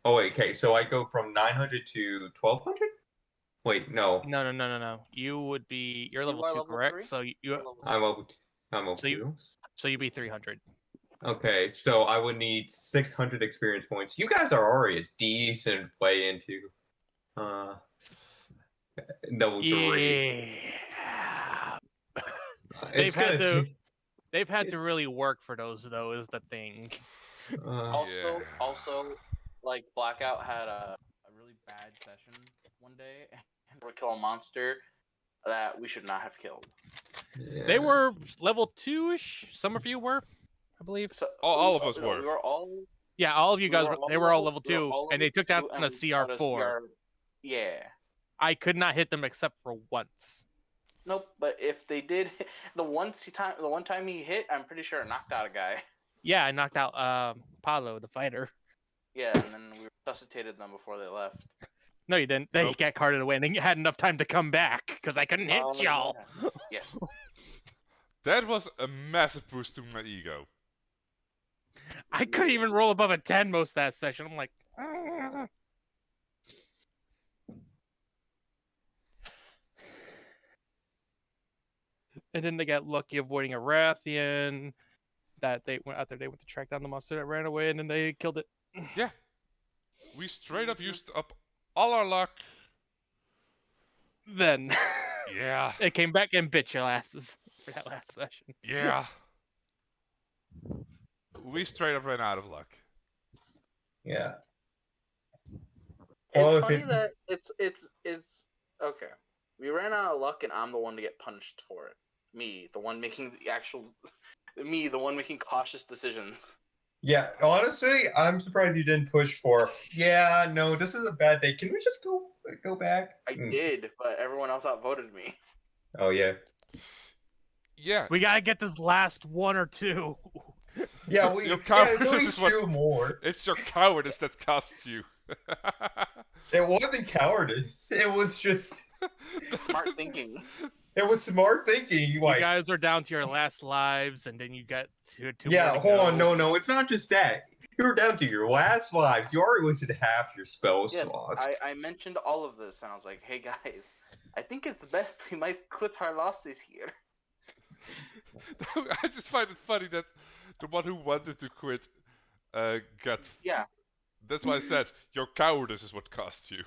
Oh, wait, okay, so I go from 900 to 1200? Wait, no. No. You're level are 2, level correct? 3? So I'm over, I'm over So you- 2. so you'd be 300. Okay, so I would need 600 experience points. You guys are already a decent way into level 3. Yeah. It's gonna take. They've had to really work for those, though, is the thing. Also, like Blackout had a really bad session one day, and we kill a monster that we should not have killed. They were level 2-ish. Some of you were, I believe. So, all of us no, were. we were all. Yeah, all of you guys. They were all level we were 2, all and they level took down 2, a and we got CR4. Yeah. I could not hit them except for once. Nope, but if they did, the one time he hit, I'm pretty sure it knocked out a guy. Yeah, I knocked out Paulo, the fighter. Yeah, and then we resuscitated them before they left. No, you didn't. They Nope. got carted away, and they had enough time to come back because I couldn't hit y'all. Yeah. Yes. That was a massive boost to my ego. I couldn't even roll above a 10 most of that session. I'm like, "Ah." And then they got lucky avoiding a Rathian. That they went out there. They went to track down the monster that ran away, and then they killed it. Yeah. We straight up used up all our luck. Then Yeah. it came back and bit your asses for that last session. Yeah. We straight up ran out of luck. Yeah. It's Well, if funny it- that it's okay. We ran out of luck, and I'm the one to get punished for it. Me, the one making the one making cautious decisions. Yeah, honestly, I'm surprised you didn't push for. Yeah, no, this is a bad day. Can we just go back? I did, but everyone else outvoted me. Oh yeah. Yeah. We gotta get this last 1 or 2. Yeah, we. Your Yeah, cowardice it's only is what- 2 more. It's your cowardice that costs you. It wasn't cowardice. It was just. Smart thinking. It was smart thinking. You Like, guys are down to your last lives, and then you got two yeah, more to hold on, go. no, it's not just that. You were down to your last lives. You already wasted half your spell Yes, slots. I mentioned all of this, and I was like, "Hey guys, I think it's best we might quit our losses here." I just find it funny that the one who wanted to quit got. Yeah. That's why I said your cowardice is what cost you.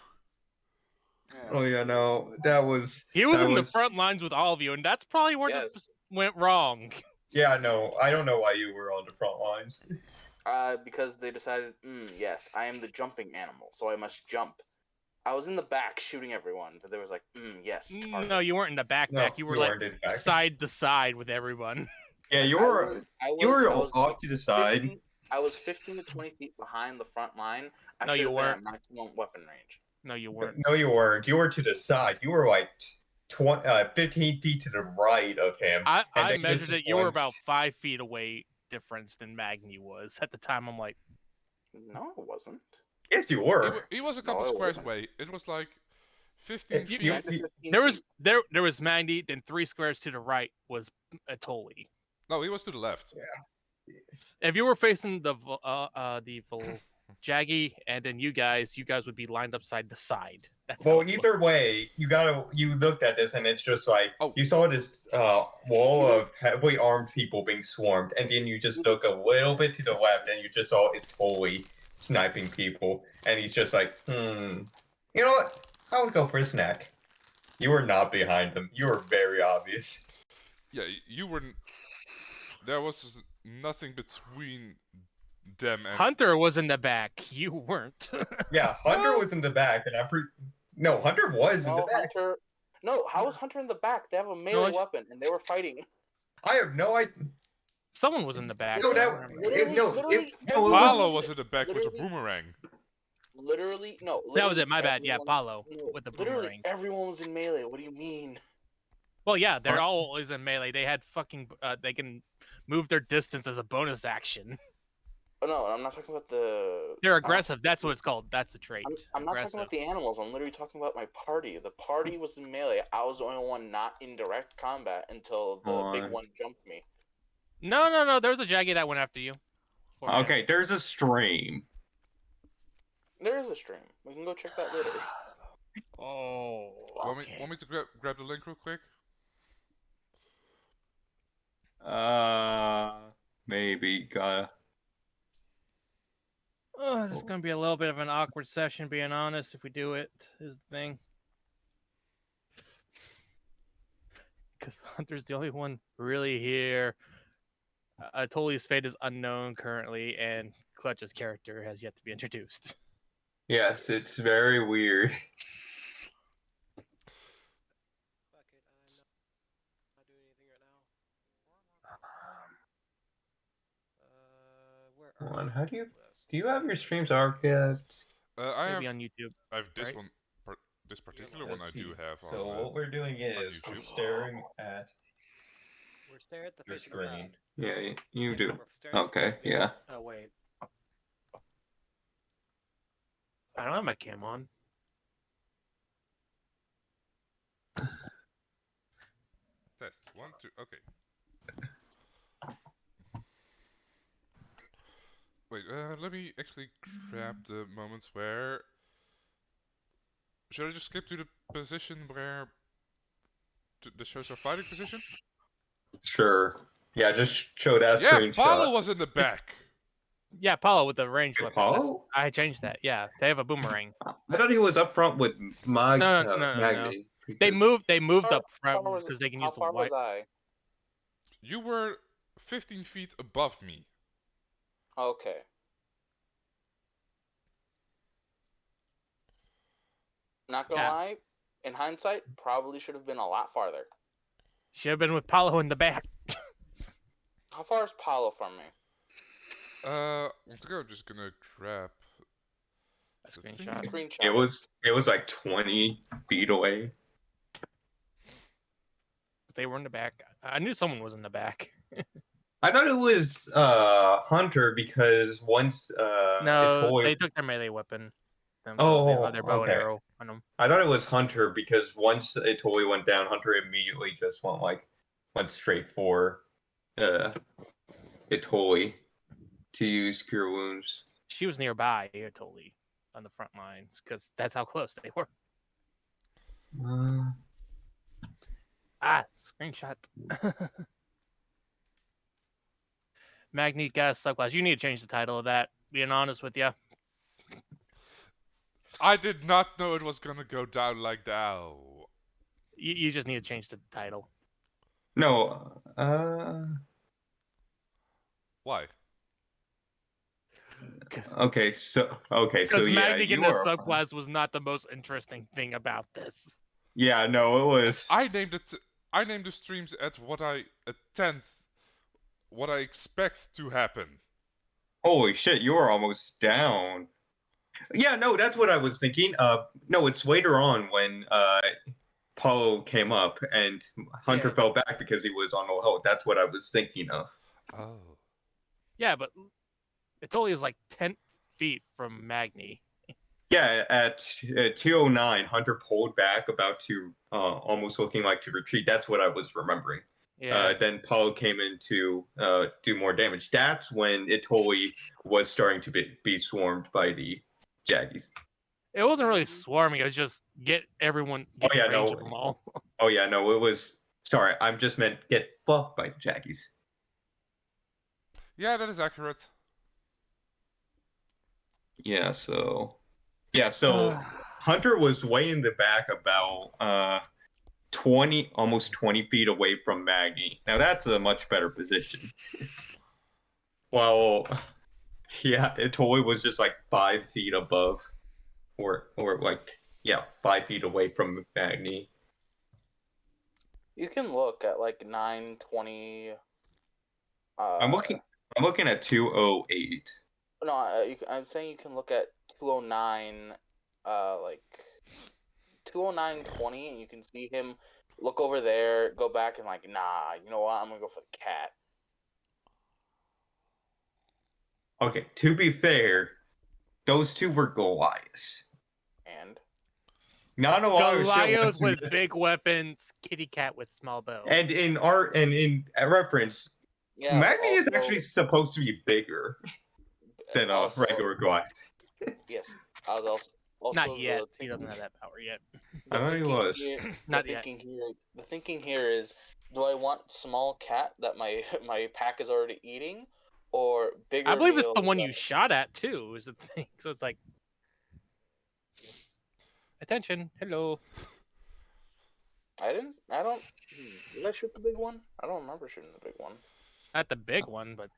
Oh yeah, no, that was. He was that in the front lines with all of you, and that's probably where Yes. it went wrong. Yeah, no, I don't know why you were on the front lines. Because they decided, yes, I am the jumping animal, so I must jump. I was in the back shooting everyone, but there was like, yes. Target. No, you weren't in the backpack. No, you were you like weren't in the back. side to side with everyone. Yeah, you I were. was You were I was off to the side. 15 I was 15 to 20 feet behind the front line. I No, should you have been weren't. at maximum weapon range. No, you weren't. No, you weren't. You were to the side. You were like 15 feet to the right of him. I they measured just it. You were once- about 5 feet away difference than Magni was at the time. I'm like, No, it wasn't. Yes, you were. He was a No, couple it squares wasn't. away. It was like 15 You- feet. you- 10 to 15 there was feet. there was Magni, then 3 squares to the right was Atoli. No, he was to the left. If you were facing the Jaggy and then you guys would be lined up side to side. That's how Well, it looked. either way, you looked at this and it's just like Oh. you saw this wall of heavily armed people being swarmed, and then you just look a little bit to the left and you just saw it totally sniping people, and he's just like, you know what? I would go for a snack. You were not behind them. You were very obvious. Yeah, you were. There was nothing between them and. Hunter was in the back. You weren't. Yeah, Hunter was in the back, and No, Hunter was in the No, back. Hunter. No, how was Hunter in the back? They have a melee it's- weapon, and they were fighting. I have no idea. Someone was in the back. No, I that don't remember. Literally- no, literally it was. Paulo was at the back with a Literally- boomerang. Literally, no. That was literally it. My bad. Yeah, everyone- Paulo no, with the literally boomerang. everyone was in melee. What do you mean? Well, yeah, they're always in melee. They had fucking. They can move their distance as a bonus action. Oh no, I'm not talking about the. They're aggressive. That's what it's called. That's the trait. I'm not aggressive. talking about the animals. I'm literally talking about my party. The party was in melee. I was the only one not in direct combat until the big one jumped me. No. There was a Jaggy that went after you. Okay, there's a stream. There is a stream. We can go check that later. Oh. Want me to grab the link real quick? Maybe gotta. Oh, this is gonna be a little bit of an awkward session, being honest. If we do it, is the thing. Because Hunter's the only one really here. Totali's fate is unknown currently, and Clutch's character has yet to be introduced. Yes, it's very weird. Fuck it, I'm not doing anything right now. Where Hold are on, you? how do you- List? Do you have your streams archived? I Maybe have on YouTube. this right? one. This particular one Let's I do see. have. So on, what we're doing is we're YouTube. staring at We're staring at the your face of the map. screen. Yeah, you do. We're staring at the Okay, face of the- yeah. Oh wait. I don't have my cam on. Test 1, 2. Okay. Wait. Let me actually grab the moments where. Should I just skip to the position where the shows are fighting position? Sure. Yeah, just show that Yeah, screenshot. Paulo was in the back. Yeah, Paulo with the ranged weapon. That's- Paulo? I changed that. Yeah, they have a boomerang. I thought he was up front with No. Magni. They moved. They moved How- up front How was- because they can how use the far white. was I? You were 15 feet above me. Okay. Not gonna Yeah. lie, in hindsight, probably should have been a lot farther. Should have been with Paulo in the back. How far is Paulo from me? Once again, I'm just gonna grab A the thing. screenshot. Screenshot. It was like 20 feet away. They were in the back. I knew someone was in the back. I thought it was Hunter because once No, Itoi- they took their melee weapon. Oh, their bow okay. and arrow on them. I thought it was Hunter because once Itoi went down, Hunter immediately just went straight for Itoi to use Cure Wounds. She was nearby, totally, on the front lines, because that's how close they were. Screenshot. Magni gas subclass. You need to change the title of that. Being honest with you. I did not know it was gonna go down like that. You just need to change the title. No, Why? okay, so Because yeah, Magni you getting a are. subclass was not the most interesting thing about this. Yeah, no, it was. I named it. I named the streams at what I expect to happen. Holy shit, you were almost down. Yeah, no, that's what I was thinking. No, it's later on when Paulo came up and Hunter Yeah. fell back because he was on low health. That's what I was thinking of. Oh. Yeah, but it only is like 10 feet from Magni. Yeah, at 209, Hunter pulled back about to almost looking like to retreat. That's what I was remembering. Yeah. Then Paulo came in to do more damage. That's when Itoi was starting to be swarmed by the Jaggies. It wasn't really swarming. It was just get everyone. Get yeah, range no. of them all. Oh yeah, no, it was. Sorry, I'm just meant get fucked by the Jaggies. Yeah, that is accurate. Yeah, so Hunter was way in the back about 20, almost 20 feet away from Magni. Now that's a much better position. While yeah, Itoi was just like 5 feet above, or like 5 feet away from Magni. You can look at like 920. I'm looking at 208. No, I'm saying you can look at 209, like 209.20, and you can see him look over there, go back, and like, nah, you know what? I'm gonna go for the cat. Okay, to be fair, those two were Goliaths. And Not a lot of shit Goliath wants to with miss. big weapons, kitty cat with small bow. And in reference, yeah, Magni is also- actually supposed to be bigger than a also- regular Goliath. Yes. I was also Not yet. the He doesn't thinking- have that power yet. The I thought he thinking was. here, Not the yet. thinking here, the thinking here is: do I want small cat that my my pack is already eating, or bigger? I believe it's the meals one that- you shot at too. Is the thing. So it's like, attention, hello. I didn't. I don't. Did I shoot the big one? I don't remember shooting the big one. Not the big one, but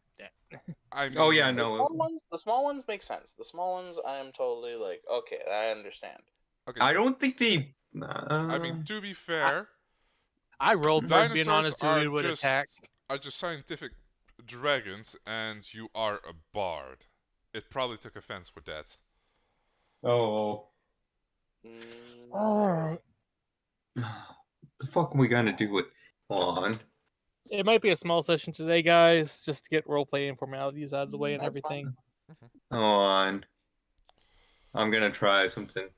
I mean, Oh yeah, The no. small ones make sense. The small ones, I am totally like, okay, I understand. Okay, I don't think the. I mean, to be fair, I rolled for it, being dinosaurs honest who he would just attack. are just scientific dragons, and you are a bard. It probably took offense with that. Oh. Alright. The fuck are we gonna do with? Hold on. It might be a small session today, guys, just to get role-playing and formalities out of the way and That's everything. Hold on. I'm gonna try something.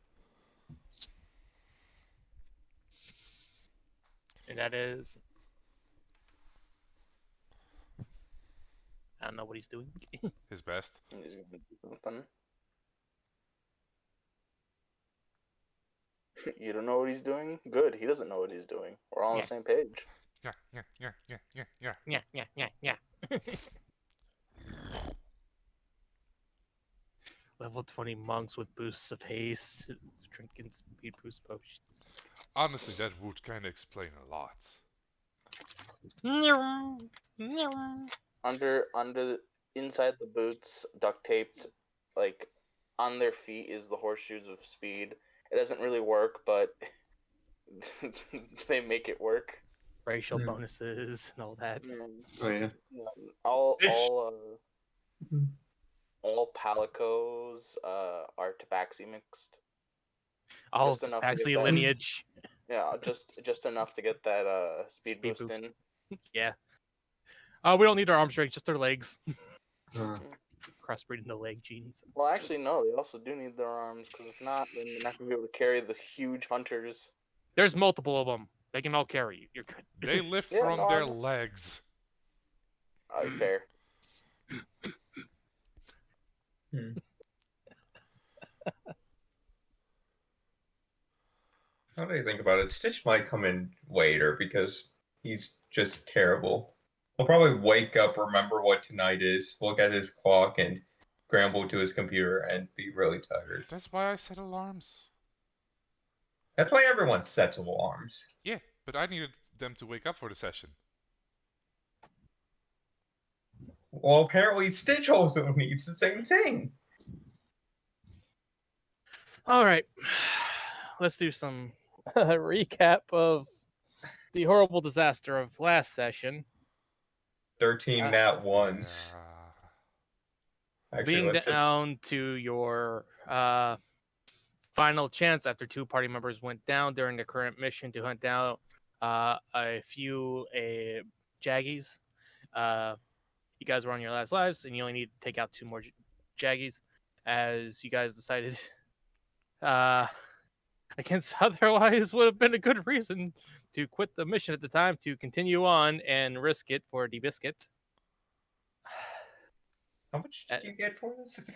And that is... I don't know what he's doing. His best. He's gonna do something. You don't know what he's doing? Good. He doesn't know what he's doing. We're all on Yeah. the same page. Yeah, yeah, yeah, yeah, yeah, yeah. Yeah, yeah, yeah, yeah. Level 20 monks with boosts of haste, drinking speed boost potions. Honestly, that would kind of explain a lot. Inside the boots, duct taped, like on their feet is the horseshoes of speed. It doesn't really work, but they make it work. Racial Hmm. bonuses and all that. Oh yeah. All Bitch. all palicos are tabaxi mixed. All Just enough to get Paxley that. lineage. Yeah, just enough to get that speed Speed boost boost. in. Yeah. Oh, we don't need our arm strength, just their legs. Uh, Crossbreeding the leg genes. Well, actually, no. They also do need their arms, because if not, then they're not gonna be able to carry the huge hunters. There's multiple of them. They can all carry you. You're good. They lift Yeah, from no, their I'm- legs. Fair. How do you think about it? Stitch might come in later because he's just terrible. He'll probably wake up, remember what tonight is, look at his clock, and scramble to his computer and be really tired. That's why I set alarms. That's why everyone sets alarms. Yeah, but I needed them to wake up for the session. Well, apparently Stitch also needs the same thing. All right. Let's do some recap of the horrible disaster of last session. 13 nat ones. Actually, Being let's just... down to your final chance after 2 party members went down during the current mission to hunt down a few Jaggies. You guys were on your last lives, and you only need to take out 2 more Jaggies, as you guys decided against otherwise would have been a good reason to quit the mission at the time to continue on and risk it for the biscuit. How much did you get for this?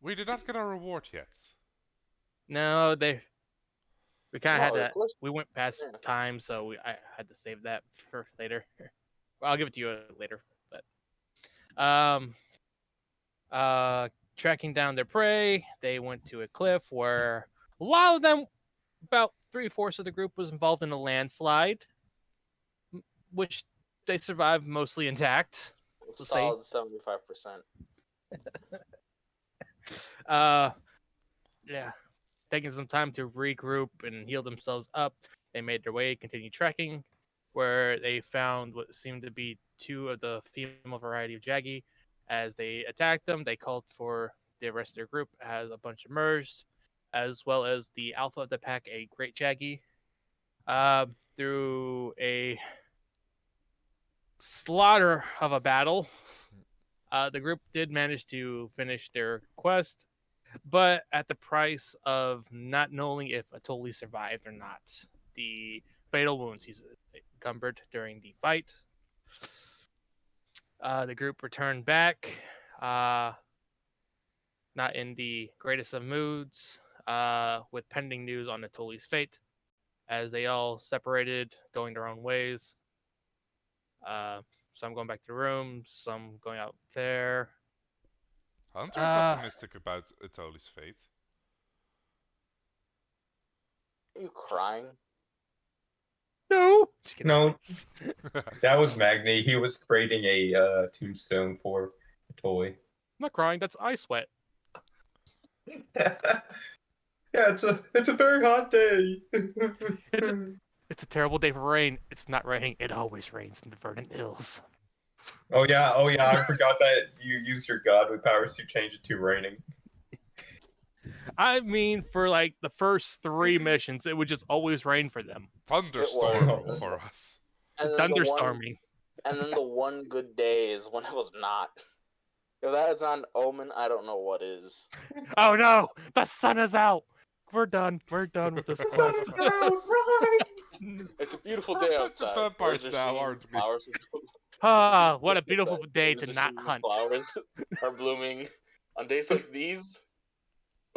We did not get our reward yet. No, we kind of had No, of that. course- We went past yeah. time, so I had to save that for later. Well, I'll give it to you later. But tracking down their prey, they went to a cliff where a lot of them, about 3/4 of the group, was involved in a landslide, which they survived mostly intact. We'll see. Solid 75%. Yeah, taking some time to regroup and heal themselves up, they made their way, continued trekking, where they found what seemed to be 2 of the female variety of Jaggy. As they attacked them, they called for the rest of their group as a bunch emerged, as well as the alpha of the pack, a great Jaggy. Through a slaughter of a battle, the group did manage to finish their quest, but at the price of not knowing if Atoli survived or not. The fatal wounds he's encumbered during the fight. The group returned back. not in the greatest of moods, with pending news on Natoli's fate, as they all separated, going their own ways. Some going back to rooms, some going out there. Hunter's optimistic about Atoli's fate. Are you crying? No! Just kidding. No, that was Magni. He was creating a tombstone for a toy. I'm not crying, that's eye sweat. Yeah, it's a very hot day. It's a terrible day for rain. It's not raining, it always rains in the Verdant Hills. Oh yeah, I forgot that you used your godly powers to change it to raining. I mean, for like the first 3 missions, it would just always rain for them. Thunderstorm was. for us. And then Thunderstorming. And then the one good day is when it was not. If that is not an omen, I don't know what is. Oh no! The sun is out! We're done. We're done with this The sun quest. is out, right? It's a beautiful day Bunch of outside. vampires Birds are now, singing, aren't we? flowers Ah, what a beautiful day birds to are not singing, hunt. Flowers are blooming. On days like these,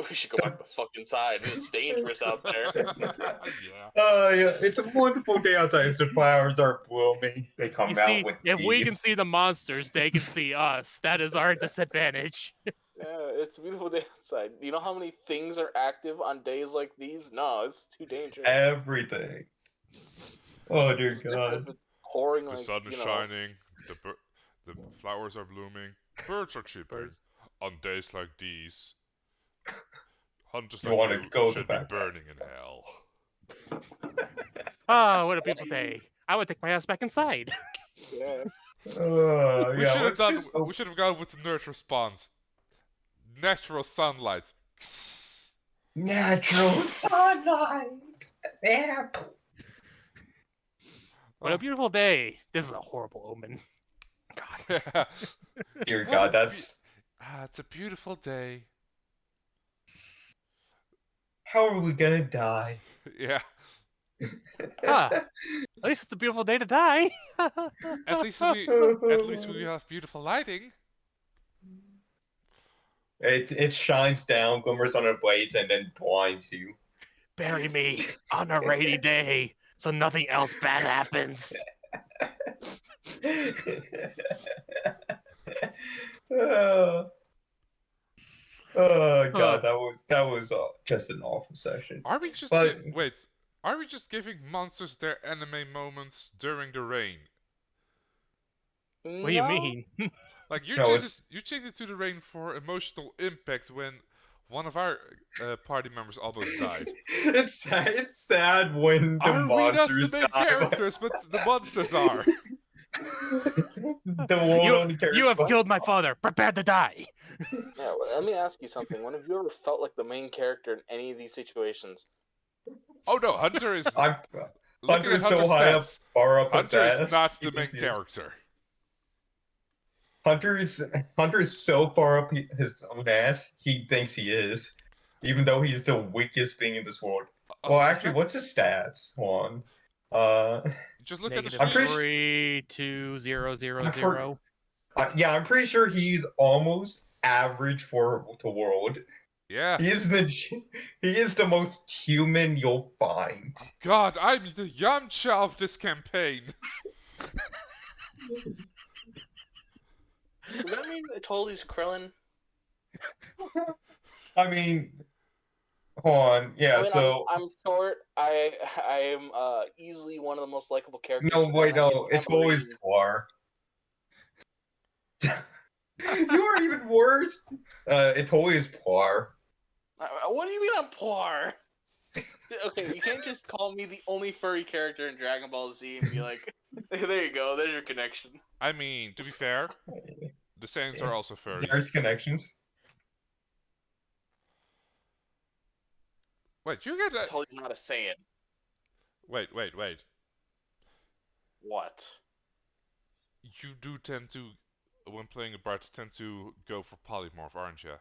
we should go back the fuck inside. It's dangerous out there. Yeah. Oh yeah, it's a wonderful day outside. The flowers are blooming. They come You out see, with if we can teeth. see the monsters, they can see us. That is our disadvantage. Yeah, it's a beautiful day outside. You know how many things are active on days like these? No, it's too dangerous. Everything. Oh dear It's different God. if it's pouring The like, sun is you know, shining, the flowers are blooming, birds are chirping. On days like these, hunters You like wanna you go should the be back. burning in hell. Ah, what a beautiful day. I would take my ass back inside. Yeah. We Yeah, should have let's done. do some- We should have gone with the nerd response. Natural sunlight. Natural sunlight. Yeah. What a beautiful day. This is a horrible omen. God. Yeah. Dear What God, a that's it's a beautiful day. how are we gonna die? Yeah. Ah, at least it's a beautiful day to die. At least we have beautiful lighting. It shines down, glimmers on our blades, and then blinds you. Bury me on a rainy day so nothing else bad happens. Oh, oh God, that was just an awful session. Are we just But- wait? Are we just giving monsters their anime moments during the rain? What do you No? mean? Like you No, you changed it to the rain for emotional impact when one of our party members almost died. It's sad. It's sad when the Are we not monsters the main die. characters, but the monsters are? The world only cares You have about- killed my father. Prepare to die. Yeah, well, let me ask you something. When have you ever felt like the main character in any of these situations? Oh no, Hunter is I'm looking Hunter at is so Hunter's high up, stats. far up. Hunter his is ass, not he the main thinks he is. character. Hunter is so far up his own ass. He thinks he is, even though he's the weakest being in this world. Well, actually, what's his stats? Hold on. Just look at the Negative I'm screen. pretty 32000. Yeah, I'm pretty sure he's almost average for the world. Yeah. He is the most human you'll find. God, I'm the Yamcha of this campaign. Does that mean I told he's Krillin? I mean, hold on. Yeah, I mean, so I'm short. I am easily one of the most likable characters. no, wait, and I no, get it's always tambourine. Poir. You are even worse. It's always Poir. What do you mean I'm poor? Okay, you can't just call me the only furry character in Dragon Ball Z and be like, there you go, there's your connection. I mean, to be fair, the Saiyans are also furries. There's connections. Wait, you get I that? told he's not a Saiyan. Wait. What? You do tend to, when playing a Bard, tend to go for polymorph, aren't you?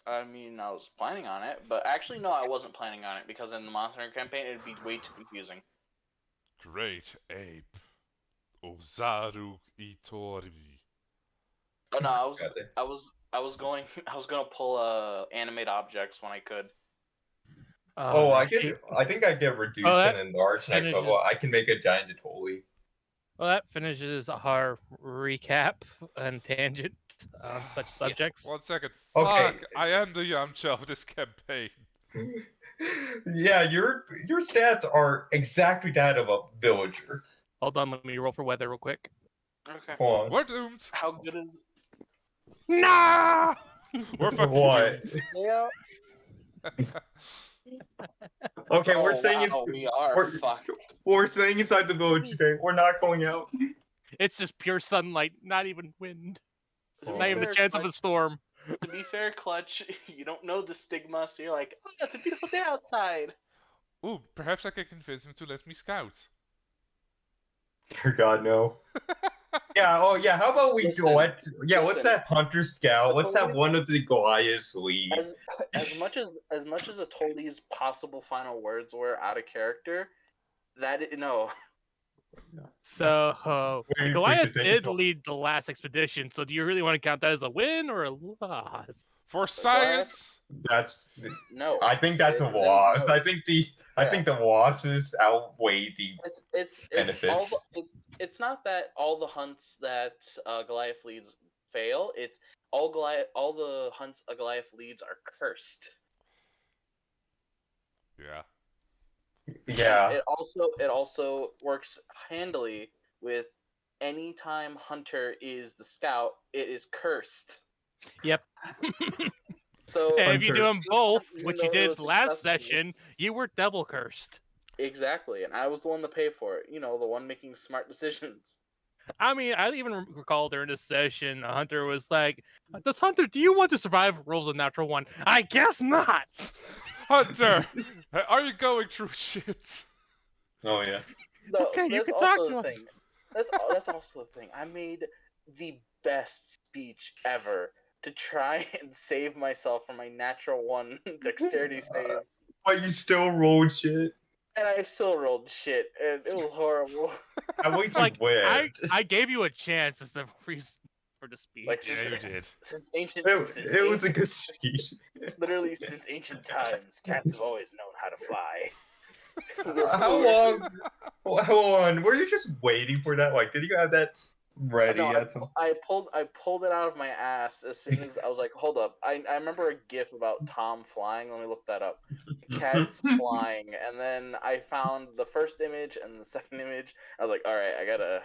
I mean, I was planning on it, but actually, no, I wasn't planning on it because in the Monster Hunter campaign, it'd be way too confusing. Great ape. Ozaru Itori. Oh no, Got it. I was I was gonna pull animate objects when I could. Oh, I hate- get. I think I get reduced that and enlarged next finishes- level. I can make a giant Totally. Well, that finishes our recap and tangent on such subjects. 1 second. Okay. Fuck, I am the Yamcha of this campaign. Yeah, your stats are exactly that of a villager. Hold on, let me roll for weather real quick. Okay. Hold on. We're doomed. How good is? No! We're fucking What? doomed. Yeah. Okay, we're Oh, staying wow, in, we are. we're- Fuck. we're staying inside the village today. We're not going out. It's just pure sunlight, not even wind. To be Not even a fair, chance of a Clutch- storm. To be fair, Clutch, you don't know the stigma, so you're like, oh, it's a beautiful day outside. Ooh, perhaps I can convince him to let me scout. Dear God, no. Yeah. Oh, yeah. How about we Listen, go at? Yeah. What's listen. that Hunter Scout? What's that Totally- one of the Goliaths lead? As much as Atoli's possible final words were out of character, no. So, We Goliath should take did control. lead the last expedition, so do you really want to count that as a win or a loss? For science! That's. No. I think that's a There's loss. no- I think the. I Yeah. think the losses outweigh the. It's benefits. it's not that all the hunts that Goliath leads fail. It's all the hunts a Goliath leads are cursed. Yeah. Yeah. It also works handily with any time Hunter is the scout, it is cursed. Yep. So And if you do Hunter. them both, Even which though you it did was last successful. session, you were double cursed. exactly, and I was the one to pay for it. You know, the one making smart decisions. I mean, I even recall during this session, Hunter was like, "Does Hunter, do you want to survive rolls a natural one?" I guess not. Hunter! Are you going through shit? Oh yeah. It's okay, you can talk to us. That's also the thing. I made the best speech ever to try and save myself from my natural one dexterity save, But you still rolled shit. and I still rolled shit, and it was horrible. At least Like, you win. I gave you a chance as the reason for the speech. Like, Yeah, you did. Since ancient, It was a good speech. literally since ancient times, cats have always known how to fly. How long? Hold on. Were you just waiting for that? Like, did you have that ready No, at some? I pulled it out of my ass as soon as I was like, hold up. I remember a GIF about Tom flying. Let me look that up. Cats flying, and then I found the first image and the second image. I was like, all right, I gotta.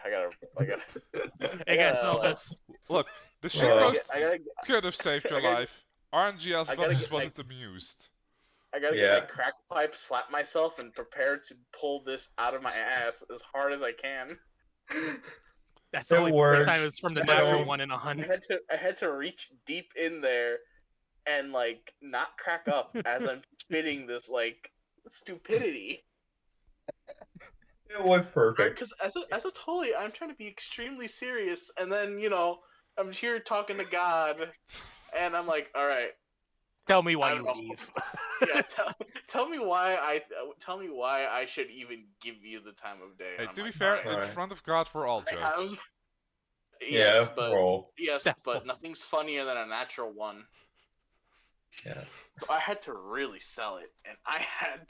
Hey guys, yeah, sell like- this. Look, the I shit gotta roast get- I gotta, could have saved your I gotta- life. RNG as I long gotta as get, wasn't amused. I gotta Yeah. get my crack pipe, slap myself, and prepare to pull this out of my ass as hard as I can. That's the It only worked. time it's from the I natural don't- one in a I hundred. had to reach deep in there and like not crack up as I'm spitting this like stupidity. It was perfect. Because as a Tully, I'm trying to be extremely serious, and then I'm here talking to God, and I'm like, all right, Tell me why I you don't know. leave. yeah, tell me why I should even give you the time of day. Hey, And I'm to be like, fair, "All in Alright. front of God, we're all I have- jokes. Yes, Yeah. but Roll. yes, That but was- nothing's funnier than a natural one. Yeah. So I had to really sell it, and I had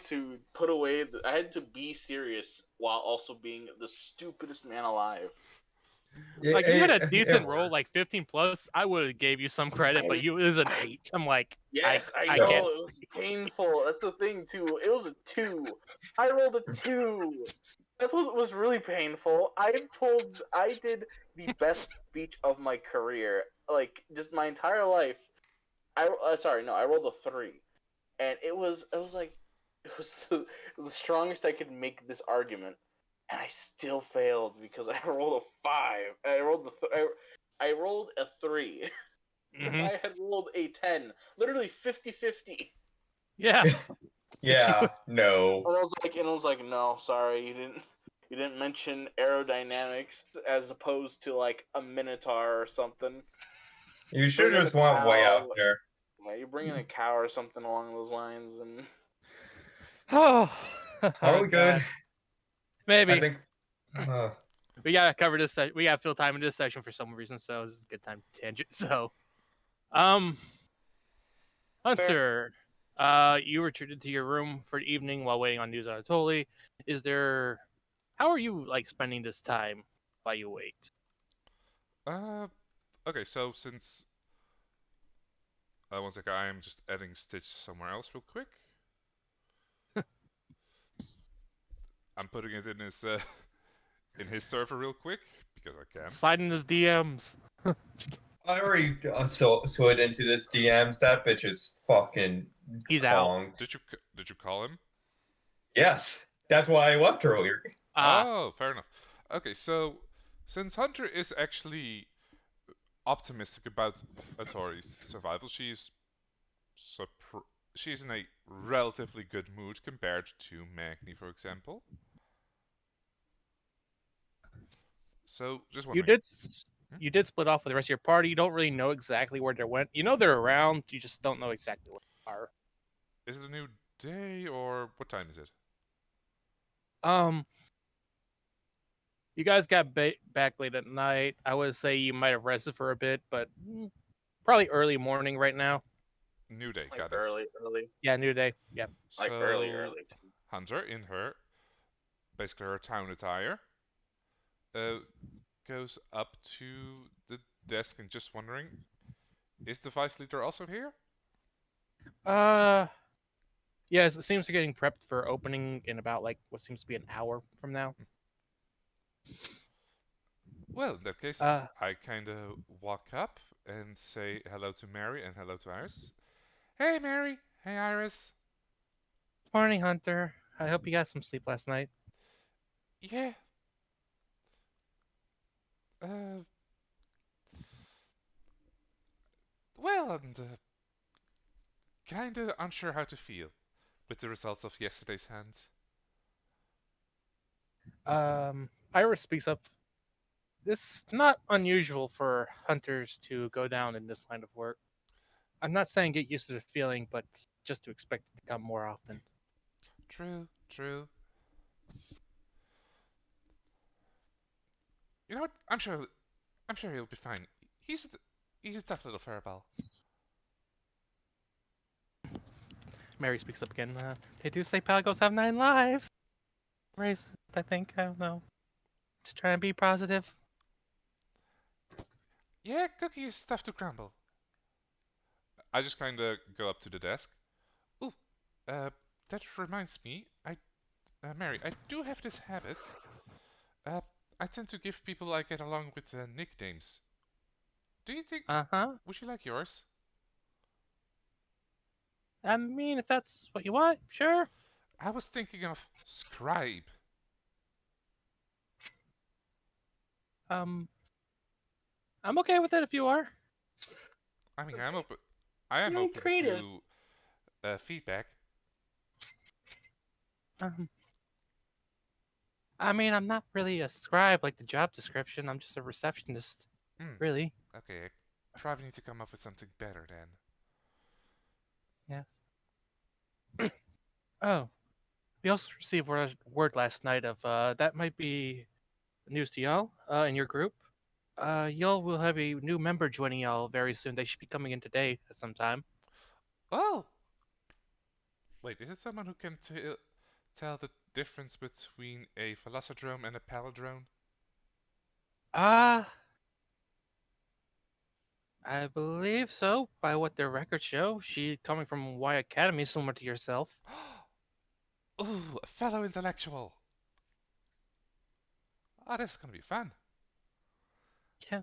to put away. I had to be serious while also being the stupidest man alive. Like, you had a It decent roll, worked. like 15 plus. I would have gave you some credit, but you it was an 8. I'm like, Yes, I I know can't- it was painful. That's the thing too. It was a 2. I rolled a 2. That's what was really painful. I did the best speech of my career, like just my entire life. I rolled a 3, and it was the strongest I could make this argument, and I still failed because I rolled a 5. I rolled a 3. mhm. I had rolled a 10, literally 50-50. Yeah. Yeah. No. And I was like, no, sorry, you didn't mention aerodynamics as opposed to like a minotaur or something. You should Bring in just a went way out cow. there. Like, you bring in a cow or something along those lines, and Oh. Are we good? Maybe. I think. we gotta cover this. We gotta fill time in this section for some reason, so this is a good time to tangent. So, um, Hunter, you retreated to your room for the evening while waiting on news on Anatoly. Is there? How are you like spending this time while you wait? Uh, okay, so since one second, I am just adding Stitch somewhere else real quick. I'm putting it in his in his server real quick because I can. Slide in his DMs. I already slid into this DMs. That bitch is fucking He's out. conked. Did you call him? Yes, that's why I left earlier. Oh, fair enough. Okay, so since Hunter is actually optimistic about Atori's survival, she's in a relatively good mood compared to Magni, for example. So just You wondering. you did split off with the rest of your party. You don't really know exactly where they went. You know they're around. You just don't know exactly where they are. Is it a new day or what time is it? You guys got back late at night. I would say you might have rested for a bit, but probably early morning right now. New day, Like got it. early. Yeah, new day. Yeah. Like So early. Hunter, in her basically her town attire, goes up to the desk and just wondering, is the vice leader also here? Yes, it seems to be getting prepped for opening in about like what seems to be an hour from now. Well, in that case, Uh, I kind of walk up and say hello to Mary and hello to Iris. Hey, Mary. Hey, Iris. Morning, Hunter. I hope you got some sleep last night. Yeah. Uh. Well, and kind of unsure how to feel with the results of yesterday's hand. Iris speaks up. This is not unusual for hunters to go down in this line of work. I'm not saying get used to the feeling, but just to expect it to come more often. True, true. You know what? I'm sure he'll be fine. He's a tough little furball. Mary speaks up again. They do say Pelagos have 9 lives. Racist, I think. I don't know. Just trying to be positive. Yeah, Cookie is tough to crumble. I just kind of go up to the desk. Ooh, that reminds me. Mary, I do have this habit. I tend to give people I get along with nicknames. Do you think? Would you like yours? I mean, if that's what you want, sure. I was thinking of Scribe. I'm okay with it if you are. I mean, I'm open. I am Really open creative. to feedback. I mean, I'm not really a scribe like the job description. I'm just a receptionist, really. Okay, I probably need to come up with something better then. Yeah. Oh, we also received word last night of that might be news to y'all in your group. Y'all will have a new member joining y'all very soon. They should be coming in today at some time. Oh! Wait, is it someone who can tell the difference between a velocodrome and a palindrome? I believe so, by what their records show. She coming from Y Academy, similar to yourself. Ooh, a fellow intellectual! Oh, this is gonna be fun. Yeah.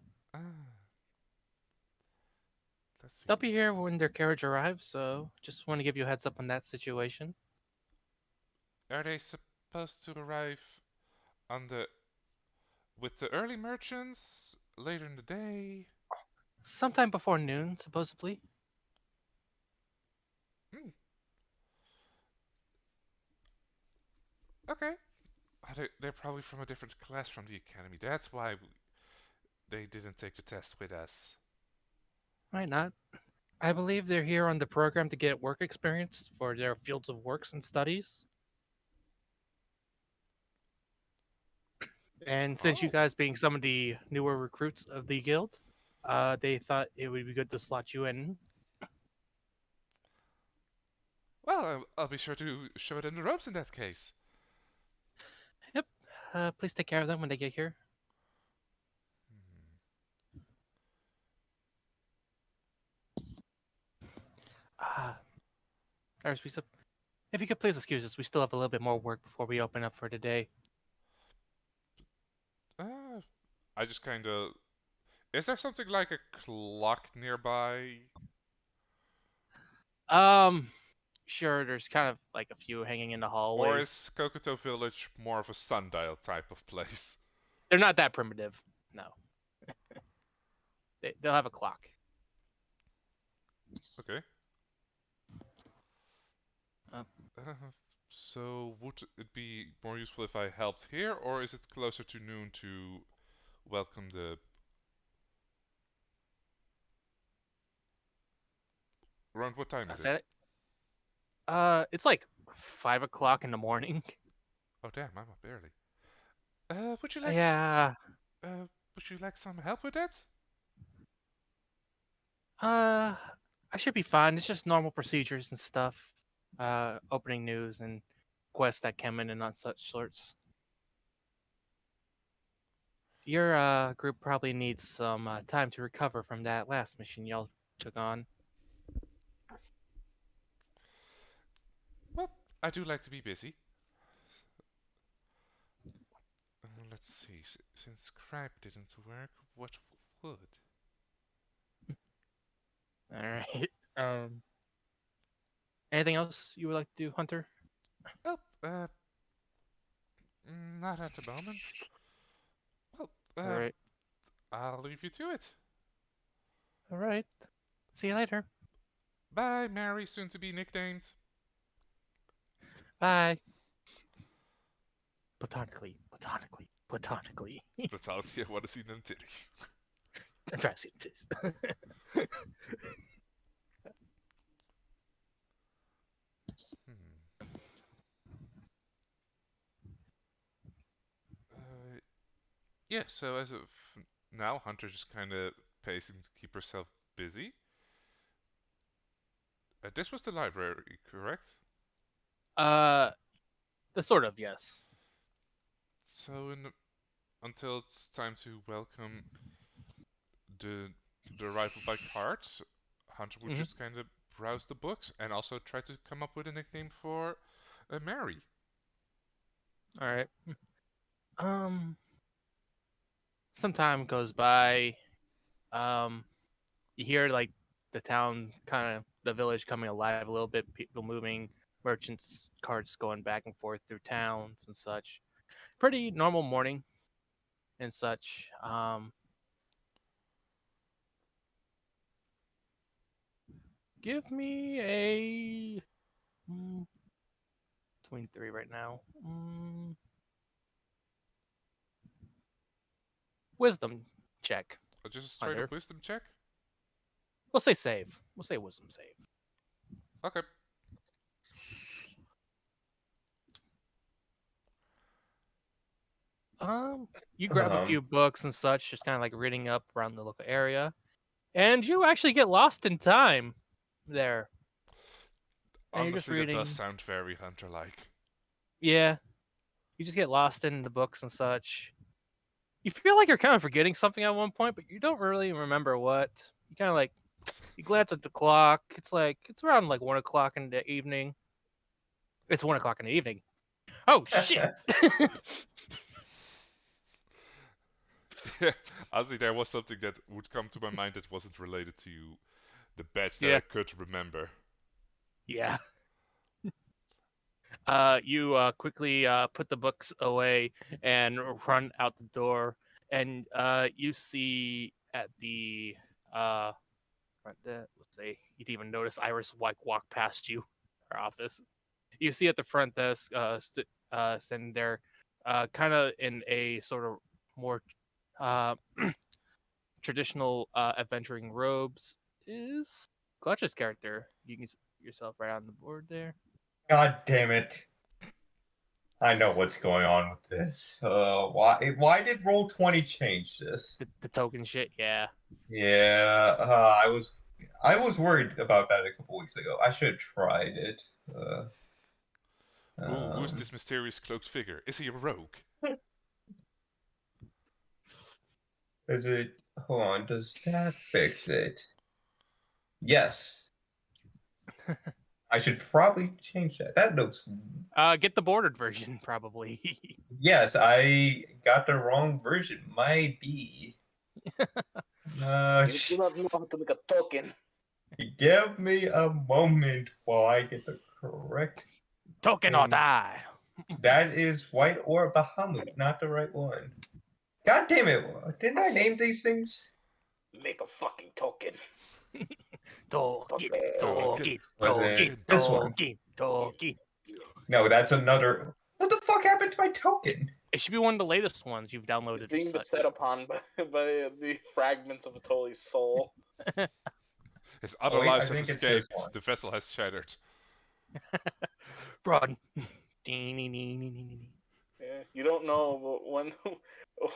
Let's see. They'll be here when their carriage arrives, so just want to give you a heads up on that situation. Are they supposed to arrive on with the early merchants later in the day? Sometime before noon, supposedly. Okay. They're probably from a different class from the academy. That's why they didn't take the test with us. Might not. I believe they're here on the program to get work experience for their fields of works and studies. And since you Oh. guys being some of the newer recruits of the guild, they thought it would be good to slot you in. Well, I'll be sure to show it in the ropes in that case. Yep. Please take care of them when they get here. Ah, Iris, if you could please excuse us, we still have a little bit more work before we open up for today. I just kind of. Is there something like a clock nearby? Um, sure, there's kind of like a few hanging in the Or hallways. is Kokoto Village more of a sundial type of place? They're not that primitive. No. They'll have a clock. Okay. Uh. So, would it be more useful if I helped here, or is it closer to noon to welcome the... Around what time I is said it? it. It's like 5 o'clock in the morning. Oh damn, I'm up early. Would you like Yeah. would you like some help with that? I should be fine. It's just normal procedures and stuff. Opening news and quests that come in and on such sorts. Your group probably needs some time to recover from that last mission y'all took on. Well, I do like to be busy. Let's see. Since Scribe didn't work, what would? All right. Anything else you would like to do, Hunter? Well, not at the moment. Well, All right. I'll leave you to it. All right. See you later. Bye, Mary, soon to be nicknamed. Bye. Platonically. Platonically. Platonically. Without you want to see them titties. I'm trying to see this. Yeah, so as of now, Hunter just kind of pacing to keep herself busy. This was the library, correct? The sort of, yes. So until it's time to welcome the arrival by cart, Hunter would just kind of browse the books and also try to come up with a nickname for Mary. All right. Some time goes by. You hear like the town the village coming alive a little bit, people moving, merchants, carts going back and forth through towns and such. Pretty normal morning and such. Give me a 23 right now. Wisdom check. Just a straight Hunter. up wisdom check? We'll say save. We'll say wisdom save. Okay. You grab a few books and such, just kind of like reading up around the local area, and you actually get lost in time there. And you're just Honestly, that reading. does sound very Hunter-like. Yeah, you just get lost in the books and such. You feel like you're kind of forgetting something at one point, but you don't really remember what. You kind of like, you glance at the clock. It's around like 1 o'clock in the evening. It's 1 o'clock in the evening. Oh shit! Yeah, honestly, there was something that would come to my mind that wasn't related to the badge that Yeah. I could remember. Yeah. You quickly put the books away and run out the door, and you see at the front desk, let's say you'd even notice Iris walk past you, her office. You see at the front desk, sitting there, kind of in a sort of more traditional adventuring robes, is Clutch's character. You can see yourself right on the board there. God damn it. I know what's going on with this. Why did Roll20 change this? The token shit, yeah. Yeah, I was worried about that a couple weeks ago. I should have tried it. Who's Um, this mysterious cloaked figure? Is he a rogue? Is it? Hold on. Does that fix it? Yes. I should probably change that. That looks. Get the bordered version, probably. Yes, I got the wrong version. Might be. You do not know how to make a token. Give me a moment while I get the correct. Token or thing. die. That is White or Bahamut, not the right one. God damn it! Didn't I name these things? Make a fucking token. Token, Token. token, This one. token, token. No, that's another. What the fuck happened to my token? It should be one of the latest ones you've It's downloaded. being or such. beset upon by the fragments of a Toli's soul. His other wait, I lives have think it's this escaped. one. The vessel has shattered. Run. Yeah, you don't know, but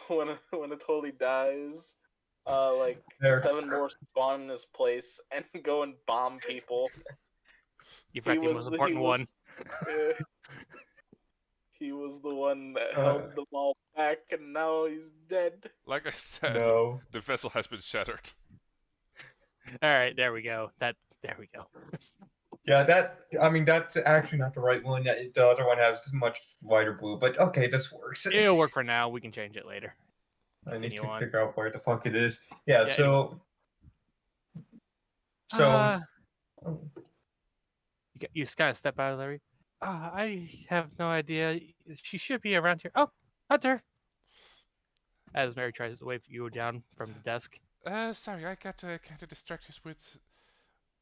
when a Toli dies, like There. 7 more spawn in his place and go and bomb people. You forgot the most important one. uh, he was the one that Uh. held them all back, and now he's dead. Like I said, No. the vessel has been shattered. All right, there we go. There we go. Yeah, that's actually not the right one. The other one has much lighter blue, but okay, this works. It'll work for now. We can change it later. I need Continue to on. figure out where the fuck it is. Yeah, Yeah, so. Oh, You just kind of step out of Larry. I have no idea. She should be around here. Oh, Hunter. As Mary tries to wave you down from the desk. Sorry, I got kind of distracted with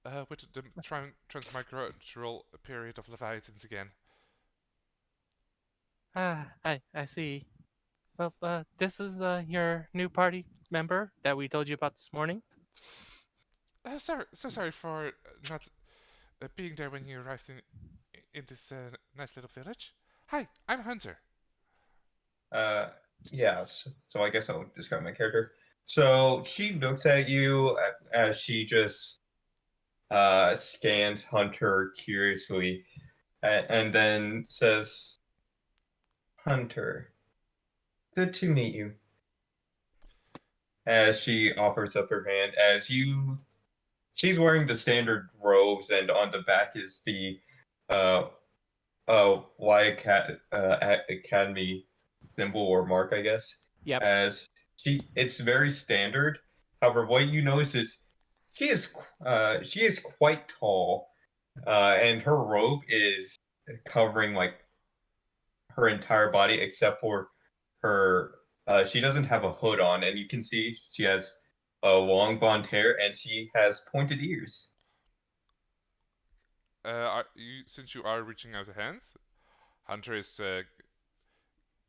the transmigral period of Leviathans again. I see. Well, this is your new party member that we told you about this morning. So sorry for not being there when you arrived in this nice little village. Hi, I'm Hunter. yeah, so I guess I'll describe my character. So she looks at you as she just scans Hunter curiously and then says, Hunter, good to meet you. As she offers up her hand, she's wearing the standard robes, and on the back is the Academy symbol or mark, I guess. Yep. As it's very standard. However, what you notice is she is quite tall, and her robe is covering like her entire body except for her. She doesn't have a hood on, and you can see she has long blonde hair and she has pointed ears. Since you are reaching out a hand, Hunter is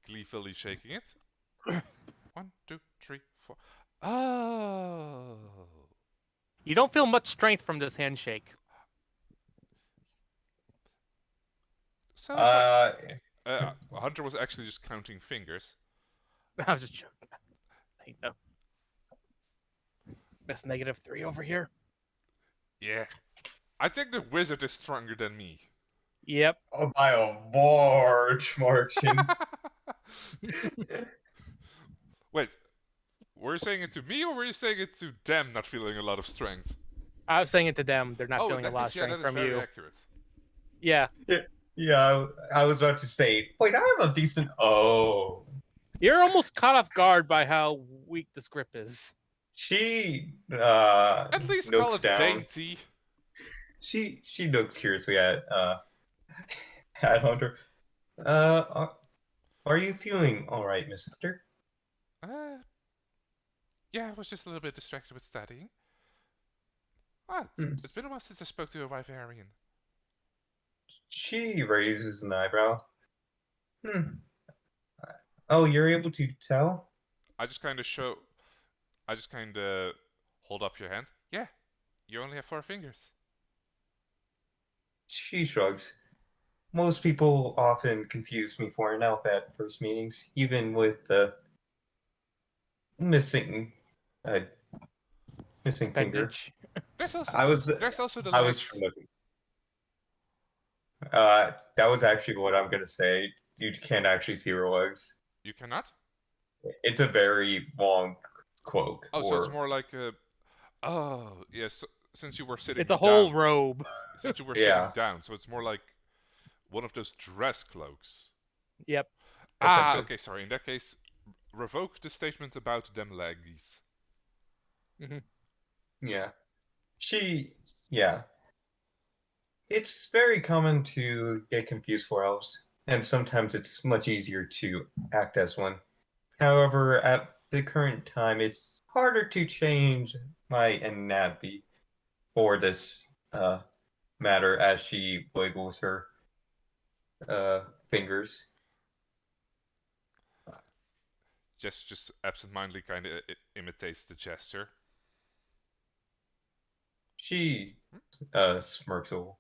gleefully shaking it. 1, 2, 3, 4. Oh. You don't feel much strength from this handshake. So Uh, Hunter was actually just counting fingers. I was just joking. I know. That's -3 over here. Yeah. I think the wizard is stronger than me. Yep. by a large margin. Wait, were you saying it to me or were you saying it to them not feeling a lot of strength? I was saying it to them. They're not Oh, feeling a that lot of means, yeah, strength that is from very you. accurate. Yeah. Yeah, I was about to say, wait, I have a decent. Oh, You're almost caught off guard by how weak this grip is. she At least call looks it down. dainty. She looks curiously at Hunter. Are you feeling all right, Miss Hunter? Yeah, I was just a little bit distracted with studying. It's been a while since I spoke to a Wyverian. She raises an eyebrow. Oh, you're able to tell? I just kind of hold up your hand. Yeah, you only have 4 fingers. She shrugs. most people often confuse me for an elf at first meetings, even with the missing, uh, missing finger. Appendage. There's also I was, there's also the I was legs. looking. That was actually what I'm gonna say. You can't actually see her legs. You cannot? It's a very long cloak. Oh, so it's or more like a. Oh, yes. Since you were sitting It's a whole down, robe. since you were Yeah. sitting down, so it's more like one of those dress cloaks. Yep. Essentially. Okay, sorry. In that case, revoke the statement about them legs. Yeah. Yeah. It's very common to get confused for elves, and sometimes it's much easier to act as one. However, at the current time, it's harder to change my anatomy for this matter as she wiggles her fingers. Just absentmindedly kind of imitates the gesture. She smirks a little.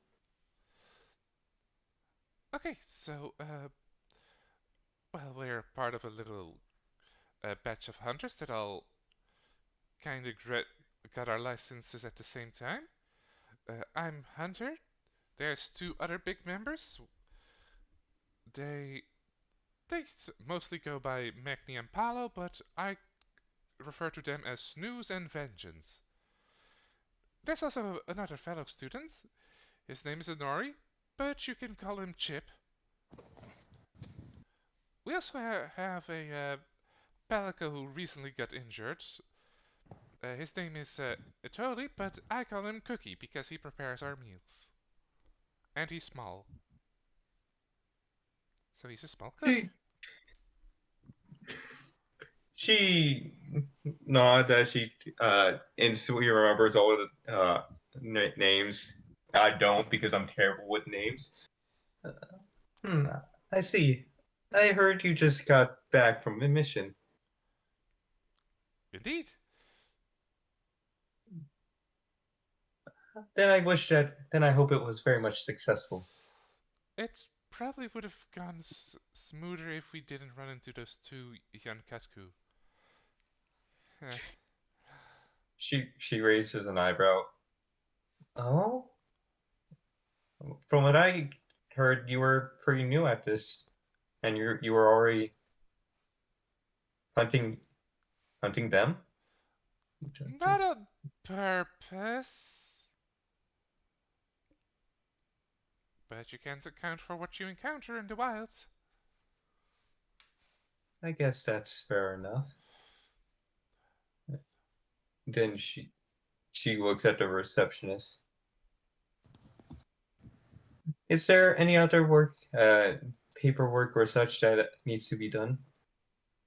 Okay, so well, we're part of a little batch of hunters that all kind of got our licenses at the same time. I'm Hunter. There's two other big members. They mostly go by Magni and Palo, but I refer to them as Snooze and Vengeance. There's also another fellow student. His name is Honori, but you can call him Chip. We also have a Palico who recently got injured. His name is Etoli, but I call him Cookie because he prepares our meals. And he's small. So he's a small cook. She nods as she instantly remembers all of the names. I don't because I'm terrible with names. I see. I heard you just got back from a mission. Indeed. Then I hope it was very much successful. It probably would have gone smoother if we didn't run into those two Yankatku. She raises an eyebrow. Oh? From what I heard, you were pretty new at this, and you were already hunting them? Not on purpose. But you can't account for what you encounter in the wild. I guess that's fair enough. Then she looks at the receptionist. Is there any other work, paperwork or such that needs to be done?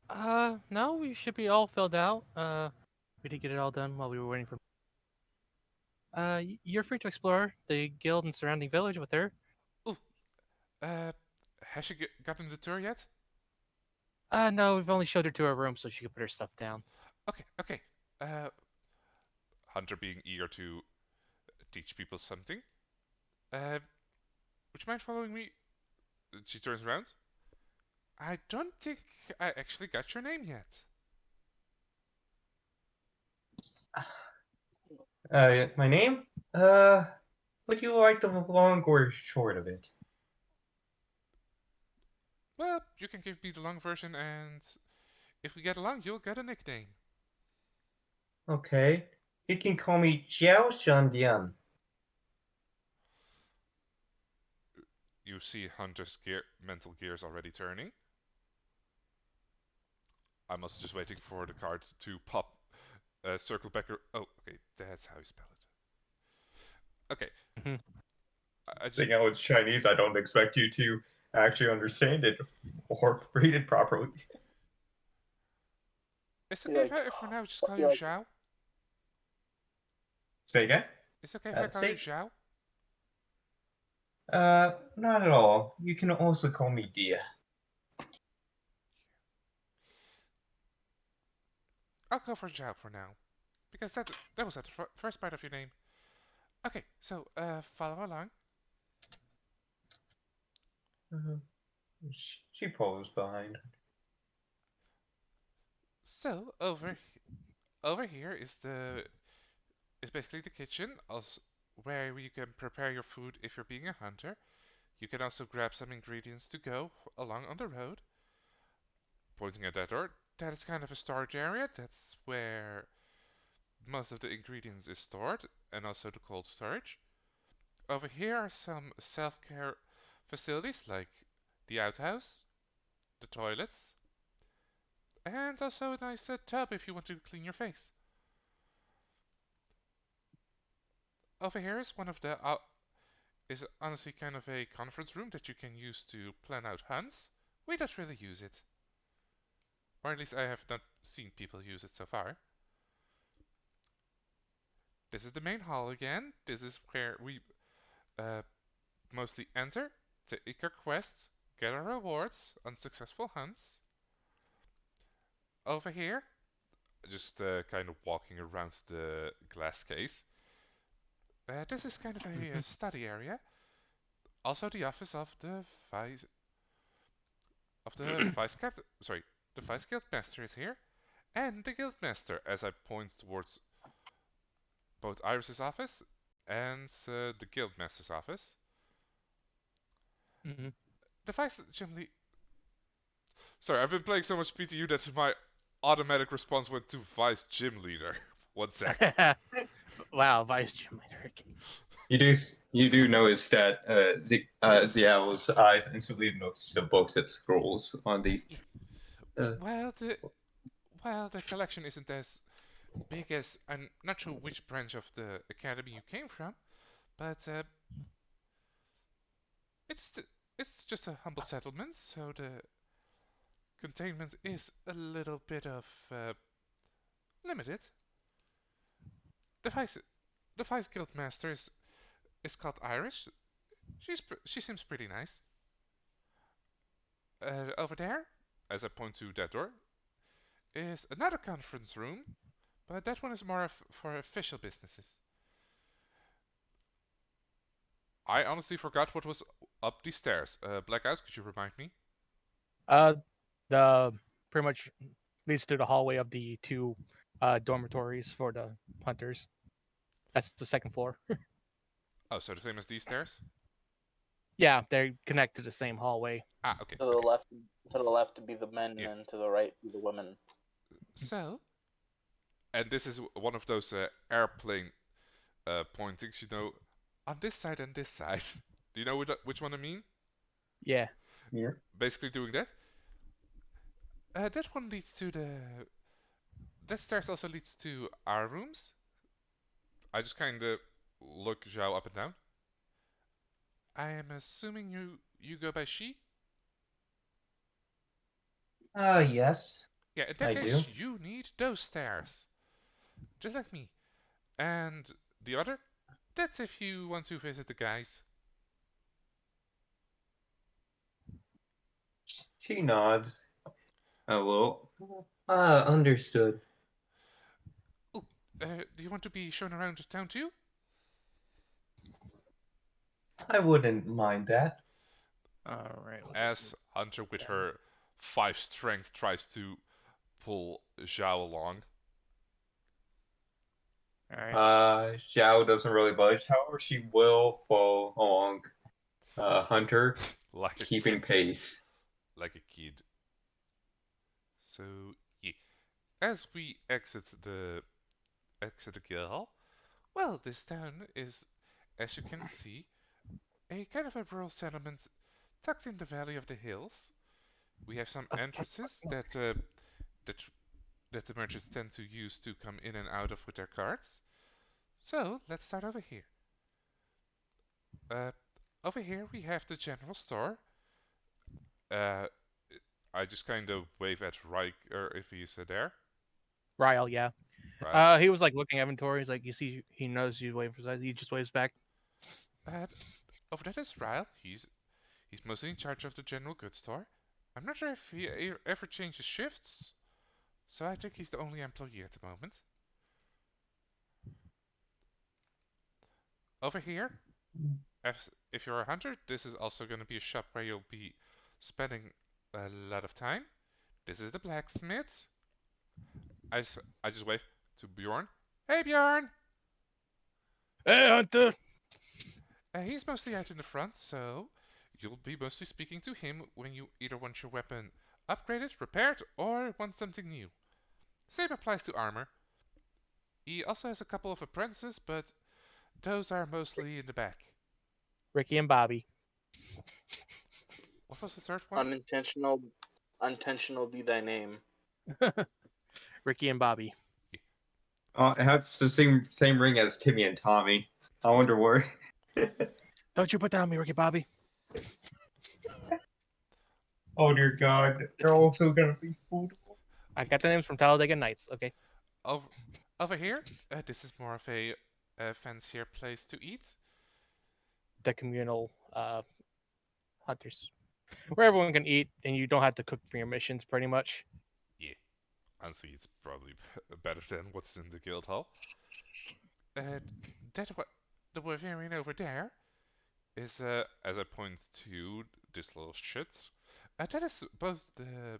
No, we should be all filled out. We did get it all done while we were waiting for. You're free to explore the guild and surrounding village with her. Ooh, has she gotten the tour yet? No, we've only showed her to her room so she could put her stuff down. Okay. Hunter being eager to teach people something. Would you mind following me? She turns around. I don't think I actually got your name yet. My name? Would you like the long or short of it? Well, you can give me the long version, and if we get along, you'll get a nickname. Okay. You can call me Jiao Shandian. You see Hunter's mental gears already turning. I'm also just waiting for the card to pop, circle back. Oh, okay, that's how you spell it. Okay. I just, Seeing how it's Chinese, I don't expect you to actually understand it or read it properly. it's okay if for now just call you Zhao? Say again? It's okay if I call you Zhao? Not at all. You can also call me Dia. I'll go for Zhao for now. Because that was at the first part of your name. Okay, so, follow along. She posed behind. So over here is basically the kitchen, also where you can prepare your food if you're being a hunter. You can also grab some ingredients to go along on the road. Pointing at that door, that is kind of a storage area. That's where most of the ingredients is stored, and also the cold storage. Over here are some self-care facilities like the outhouse, the toilets, and also a nice tub if you want to clean your face. Over here is one of the is honestly kind of a conference room that you can use to plan out hunts. We don't really use it. Or at least I have not seen people use it so far. This is the main hall again. This is where we mostly enter, take our quests, get our rewards on successful hunts. Over here, just kind of walking around the glass case. This is kind of a study area. Also the office of the vice the vice guild master is here, and the guild master as I point towards both Iris's office and the guild master's office. Mhm. The vice gym lead. Sorry, I've been playing so much PTU that my automatic response went to vice gym leader. 1 sec. Wow, Vice Gym Leader. You do notice that Xiao's eyes instantly looks to the books and scrolls on the. Well, the collection isn't as big as I'm not sure which branch of the academy you came from, but it's just a humble settlement, so the containment is a little bit of limited. The vice guild master is called Irish. She seems pretty nice. Over there, as I point to that door, is another conference room, but that one is more for official businesses. I honestly forgot what was up these stairs. Blackout, could you remind me? The pretty much leads to the hallway of the two dormitories for the hunters. That's the second floor. Oh, so the same as these stairs? Yeah, they connect to the same hallway. Ah, okay. To the okay. left to be the men, Yeah. and to the right be the women. So, and this is one of those airplane pointings, you know, on this side and this side. Do you know which one I mean? Yeah. Yeah. Basically doing that. That one leads to that stairs also leads to our rooms. I just kind of look Zhao up and down. I am assuming you go by she? Yes. Yeah, in that I case, do. you need those stairs. Just like me. And the other? That's if you want to visit the guys. She nods. Well, understood. Ooh, do you want to be shown around town too? I wouldn't mind that. All right. As Hunter with her 5 strength tries to pull Zhao along. All right. Xiao doesn't really budge. However, she will follow along Hunter, like keeping pace. like a kid. So yeah, as we exit the guild hall, well, this town is, as you can see, a kind of a rural settlement tucked in the valley of the hills. We have some entrances that the merchants tend to use to come in and out of with their carts. So let's start over here. Over here we have the general store. I just kind of wave at Riker if he's there. Ryle, yeah. Right. He was like looking at inventory. He's like, you see, he knows you waiting for something. He just waves back. Over there is Ryle. He's mostly in charge of the general goods store. I'm not sure if he ever changes shifts, so I think he's the only employee at the moment. Over here, if you're a hunter, this is also going to be a shop where you'll be spending a lot of time. This is the blacksmith. I just wave to Bjorn. Hey, Bjorn! Hey, Hunter. He's mostly out in the front, so you'll be mostly speaking to him when you either want your weapon upgraded, repaired, or want something new. Same applies to armor. He also has a couple of apprentices, but those are mostly in the back. Ricky and Bobby. What was the third one? Unintentional be thy name. Ricky and Bobby. It has the same ring as Timmy and Tommy. I wonder where. Don't you put that on me, Ricky Bobby. Oh dear God, they're also gonna be food. I got the names from Talladega Nights. Okay. Over here, this is more of a fancier place to eat. The communal hunters, where everyone can eat and you don't have to cook for your missions, pretty much. Honestly, it's probably better than what's in the guild hall. The Bavarian over there is, as I point to this little shit, that is both the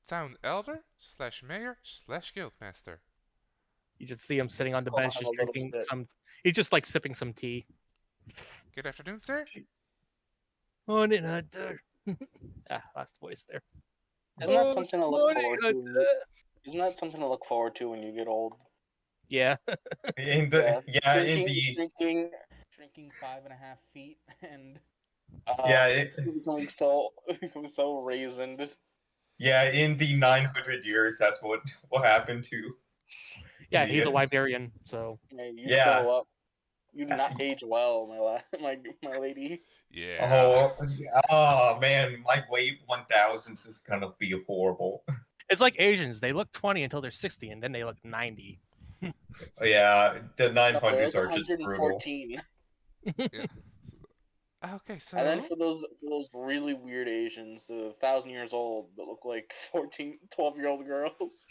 town elder / mayor / guildmaster. You just see him sitting on the Oh, bench, have just a little drinking spit. some. He's just like sipping some tea. Good afternoon, sir. Morning, Hunter. Last voice there. Isn't that something to look Morning, forward to? Hunter. Isn't that something to look forward to when you get old? Yeah. In the Drinking 5.5 feet and becoming so raisined. in the 900 years, that's what happened to. Yeah, he's a Yeah. Wyberian, so Yeah, you Yeah. grow up. You do not age well, my lady. Yeah. Oh man, my late 1000s is gonna be horrible. it's like Asians. They look 20 until they're 60, and then they look 90. Yeah, the No, they're 900s like are just brutal. 114. Okay, so And then for those really weird Asians, 1,000 years old that look like 12-year-old girls.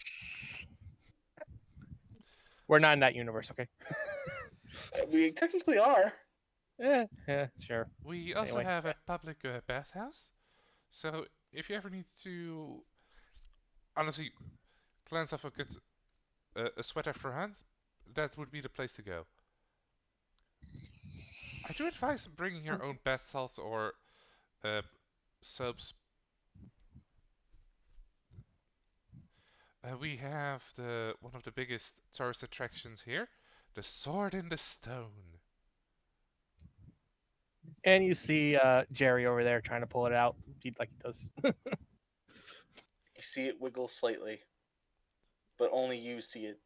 We're not in that universe, okay? We technically are. Yeah, sure. we also Anyway. have a public bathhouse. So if you ever need to, honestly, glance off a good a sweater for hands, that would be the place to go. I do advise bringing your own bath salts or soaps. We have one of the biggest tourist attractions here, the Sword in the Stone. And you see Jerry over there trying to pull it out, like he does. You see it wiggle slightly, but only you see it.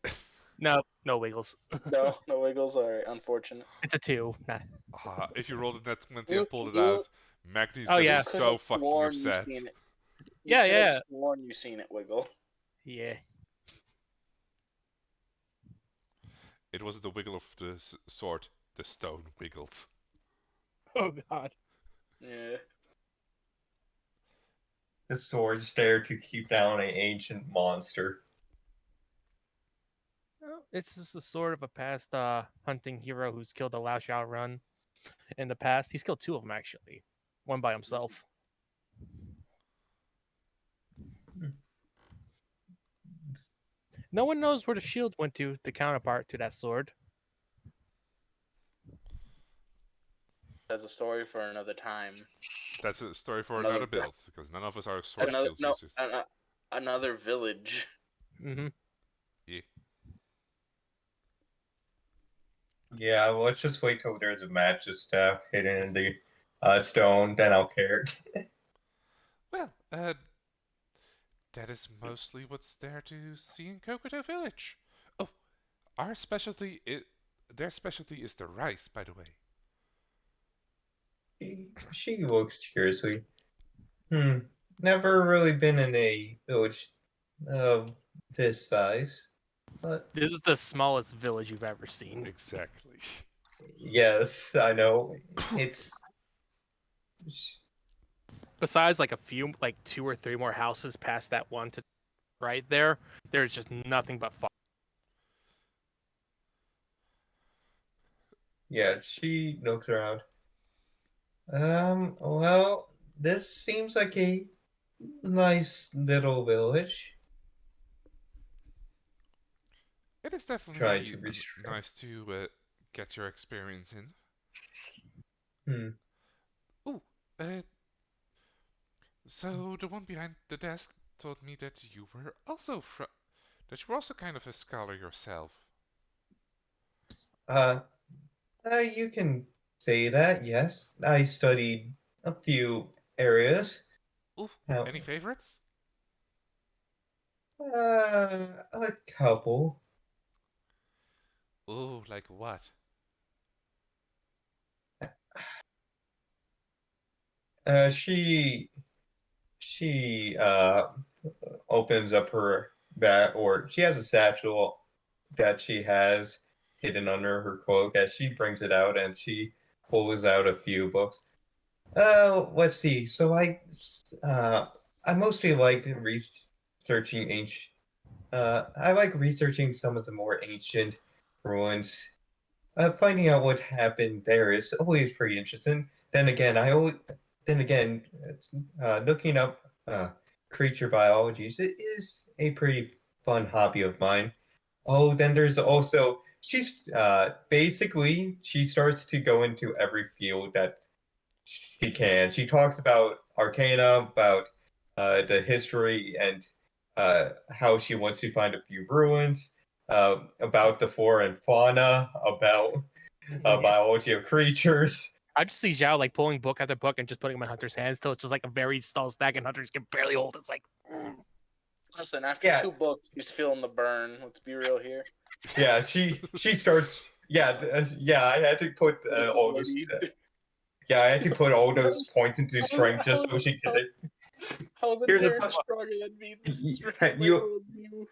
No wiggles. No wiggles. Alright, unfortunate. It's a 2. Nah. If you rolled a net 20 You- and pulled it you- out, Magni's Oh, gonna yeah. be so fucking Sworn you've upset. seen it. Yeah, You could have yeah. Sworn you've seen it wiggle. Yeah. It wasn't the wiggle of the sword, the stone wiggled. Oh God. Yeah. The sword's there to keep down an ancient monster. Well, it's just a sort of a past hunting hero who's killed a Lao Shao Run in the past. He's killed 2 of them actually. One by himself. No one knows where the shield went to, the counterpart to that sword. That's a story for another time. That's a story for Another- another build, because none of us are sword Another shield no, users. another village. Mm-hmm. Yeah, well, let's just wait till there's a magic staff hidden in the stone, then I'll care. Well, that is mostly what's there to see in Kokoto Village. Oh, their specialty is the rice, by the way. She looks curiously. Never really been in a village of this size. But This is the smallest village you've ever seen. Exactly. yes, I know. It's Besides like a few, like 2 or 3 more houses past that one to right there, there's just nothing but fog. yeah, she looks around. Well, this seems like a nice little village. It is Try definitely to restrict. nice to get your experience in. Hmm. Ooh, so the one behind the desk told me that you were also that you were also kind of a scholar yourself. Uh, you can say that, yes. I studied a few areas. Ooh, How, any favorites? a couple. Ooh, like what? Uh, she, she opens up her bag, or she has a satchel that she has hidden under her cloak as she brings it out and she pulls out a few books. Let's see. I mostly like researching ancient. I like researching some of the more ancient ruins. Finding out what happened there is always pretty interesting. Then again, looking up creature biologies it is a pretty fun hobby of mine. Oh, then there's also she's basically she starts to go into every field that she can. She talks about Arcana, about the history and how she wants to find a few ruins, about the flora and fauna, about biology of creatures. I just see Zhao like pulling book after book and just putting them in Hunter's hands till it's just like a very tall stack and Hunters can barely hold. It's like, Listen, after Yeah. 2 books, he's feeling the burn. Let's be real here. Yeah, she starts. Yeah. I had to put all those. Bloodied. Yeah, I had to put all those points into strength just so she could. How is it Here's a Darren tough- stronger than me? This is You- ridiculous.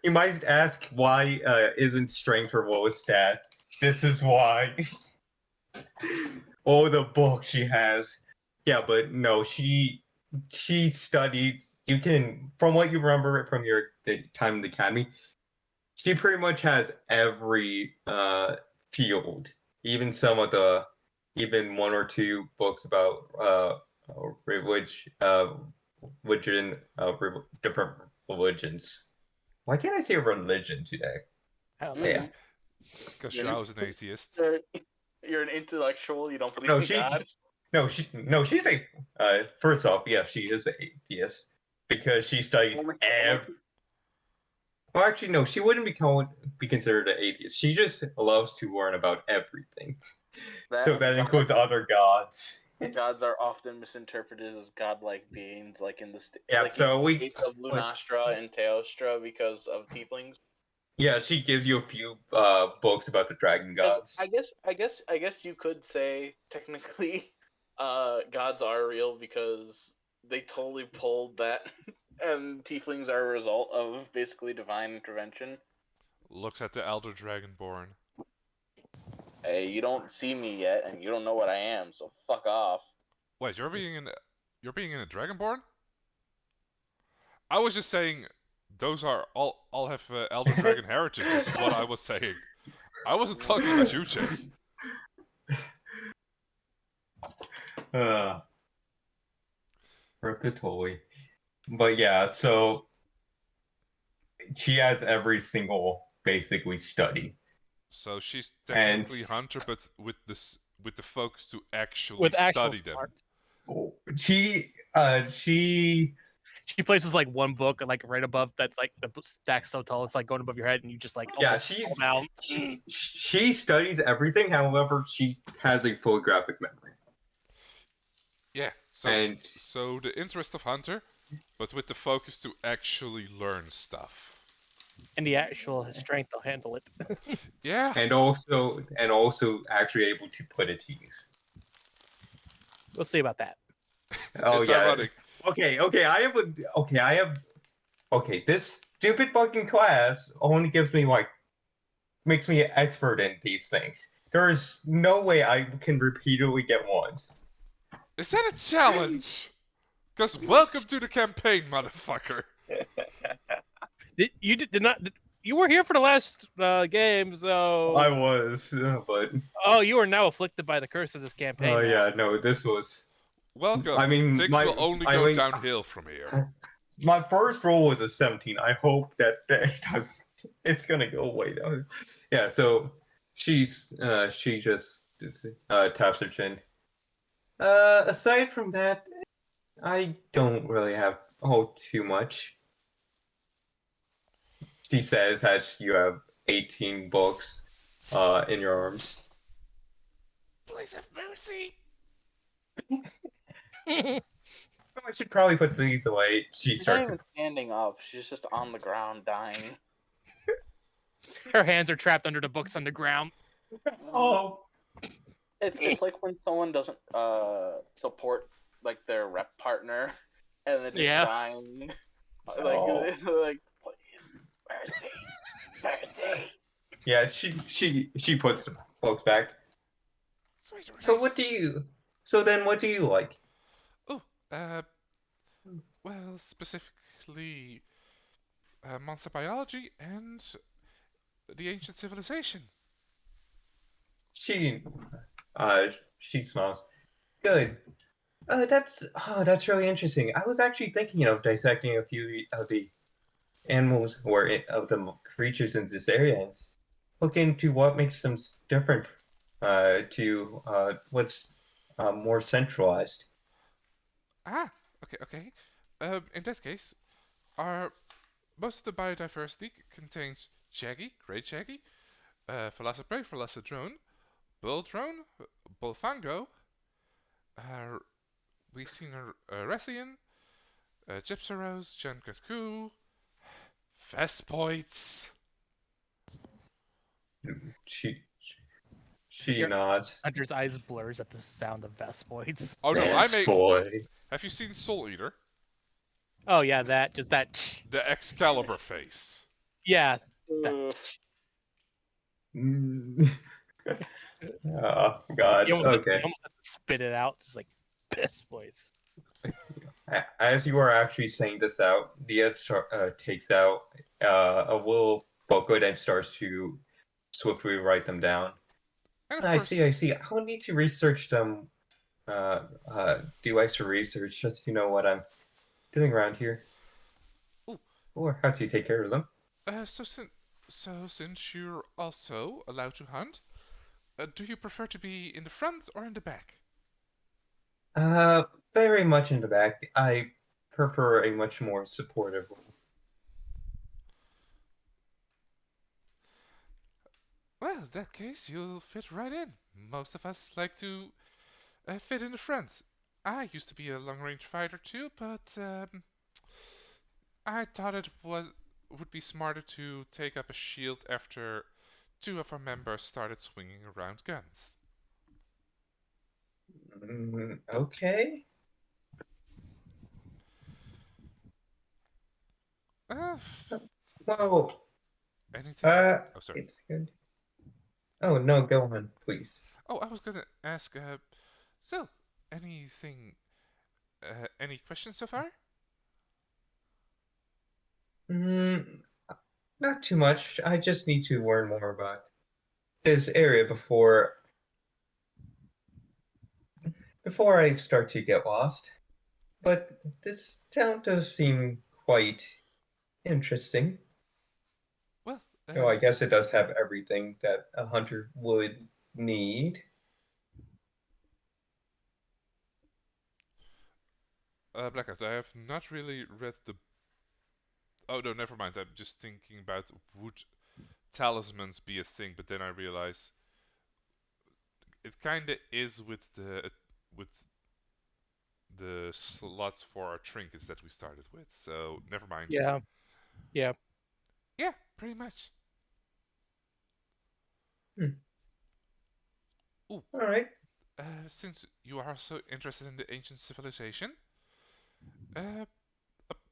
You might ask why isn't strength her lowest stat? This is why. All the books she has. Yeah, but no, she studied. You can, from what you remember from your time in the academy, she pretty much has every field, even some of the, even 1 or 2 books about religion, different religions. Why can't I say religion today? I don't know. Yeah. Because Yeah. Zhao's an atheist. You're an intellectual. You don't believe No, in God. she's a. First off, yeah, she is an atheist because she studies Well, actually, no, she wouldn't be considered an atheist. She just loves to learn about everything. So that includes other gods. Gods are often misinterpreted as godlike beings, like in the Yeah, like so in the we- case of Lunastra and Teostra because of tieflings. Yeah, she gives you a few books about the dragon 'Cause gods. I guess you could say technically, gods are real because they totally pulled that, and tieflings are a result of basically divine intervention. Looks at the Elder Dragonborn. Hey, you don't see me yet, and you don't know what I am, so fuck off. Wait, you're being in a Dragonborn? I was just saying, those are all have Elder Dragon heritage. Is what I was saying. I wasn't talking about you, Jay. Repetoli. But yeah, so she has every single basically study. So she's And- technically hunter, but with the focus to actually With actual study them. smart. She She places like one book like right above that's like the stack so tall it's like going above your head and you just like Yeah, almost she- fall down. she studies everything. However, she has a photographic memory. Yeah. So And so the interest of hunter, but with the focus to actually learn stuff. And the actual strength they'll handle it. Yeah. and also actually able to put it to use. We'll see about that. Oh It's yeah. ironic. Okay. This stupid fucking class only gives me makes me an expert in these things. There is no way I can repeatedly get ones. Is that a challenge? Because welcome to the campaign, motherfucker. You were here for the last game, so I was, but oh, you are now afflicted by the curse of this campaign. oh now. yeah, no, this was Welcome. I mean, Things my will only I go mean, downhill from here. my first roll was a 17. I hope that it does. It's gonna go way down. Yeah. So she just taps her chin. Aside from that, I don't really have too much. She says as you have 18 books in your arms. Please have mercy. I should probably put these away. She She's not starts. even standing up. She's just on the ground dying. Her hands are trapped under the books on the ground. Oh. It's like when someone doesn't support like their rep partner and they're just Yeah. dying. Like Oh. like please, mercy. Yeah. She puts the books back. Sweet So release. what do you like? Oh, well, specifically, monster biology and the ancient civilization. She she smiles. Good. That's really interesting. I was actually thinking of dissecting a few of the animals or of the creatures in this area and look into what makes them different to what's more centralized. Ah, okay. In that case, most of the biodiversity contains Shaggy, Great Shaggy, Thalassoprey, Thalassadrone, Bulldrone, Bulfango, we've seen a Rethian, Gypsaros, Jankatku, Vespoids. She Your- nods. Hunter's eyes blurs at the sound of Vespoids. Oh no, Yes, boy. Have you seen Soul Eater? Oh yeah, that. The Excalibur face. Yeah. Ugh. Oh God. You Okay. almost have to spit it out. Just like Vespoids. As you are actually saying this out, Dia takes out a little booklet and starts to swiftly write them down. And of I course, see. I'll need to research them. Do extra research just to know what I'm doing around here. Ooh. Or how to take care of them. So since you're also allowed to hunt, do you prefer to be in the front or in the back? Very much in the back. I prefer a much more supportive role. Well, in that case, you'll fit right in. Most of us like to fit in the front. I used to be a long-range fighter too, but I thought it would be smarter to take up a shield after two of our members started swinging around guns. Okay. Uh, Well, anything? Oh, sorry. it's good. Oh no, go on, please. Oh, I was gonna ask. So, anything? Any questions so far? Not too much. I just need to learn more about this area before I start to get lost. But this town does seem quite interesting. Well, Oh, I guess it does have everything that a hunter would need. Blackout, I have not really read the. Oh no, never mind. I'm just thinking about would talismans be a thing, but then I realize it kinda is with the slots for our trinkets that we started with. So never mind. Yeah. Yeah, pretty much. All right. Since you are so interested in the ancient civilization,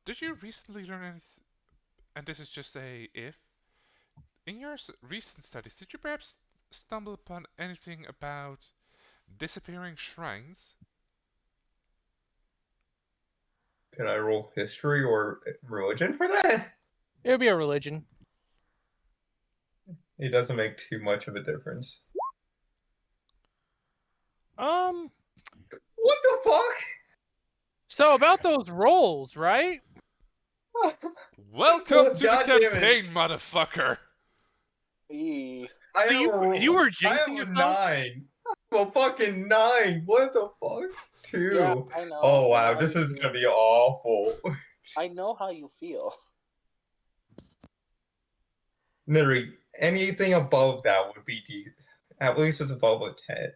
did you recently learn anything? And this is just a if. In your recent studies, did you perhaps stumble upon anything about disappearing shrines? Can I roll history or religion for that? It would be a religion. It doesn't make too much of a difference. Um, What the fuck? So about those rolls, right? Welcome to the God damn it. campaign, motherfucker! Eee. I So have you were I jinxing have a yourself? 9. A fucking 9. What the fuck? 2. Yeah, I know. Oh I wow, know how this you is feel. gonna be awful. I know how you feel. Literally, anything above that would be at least it's above a 10.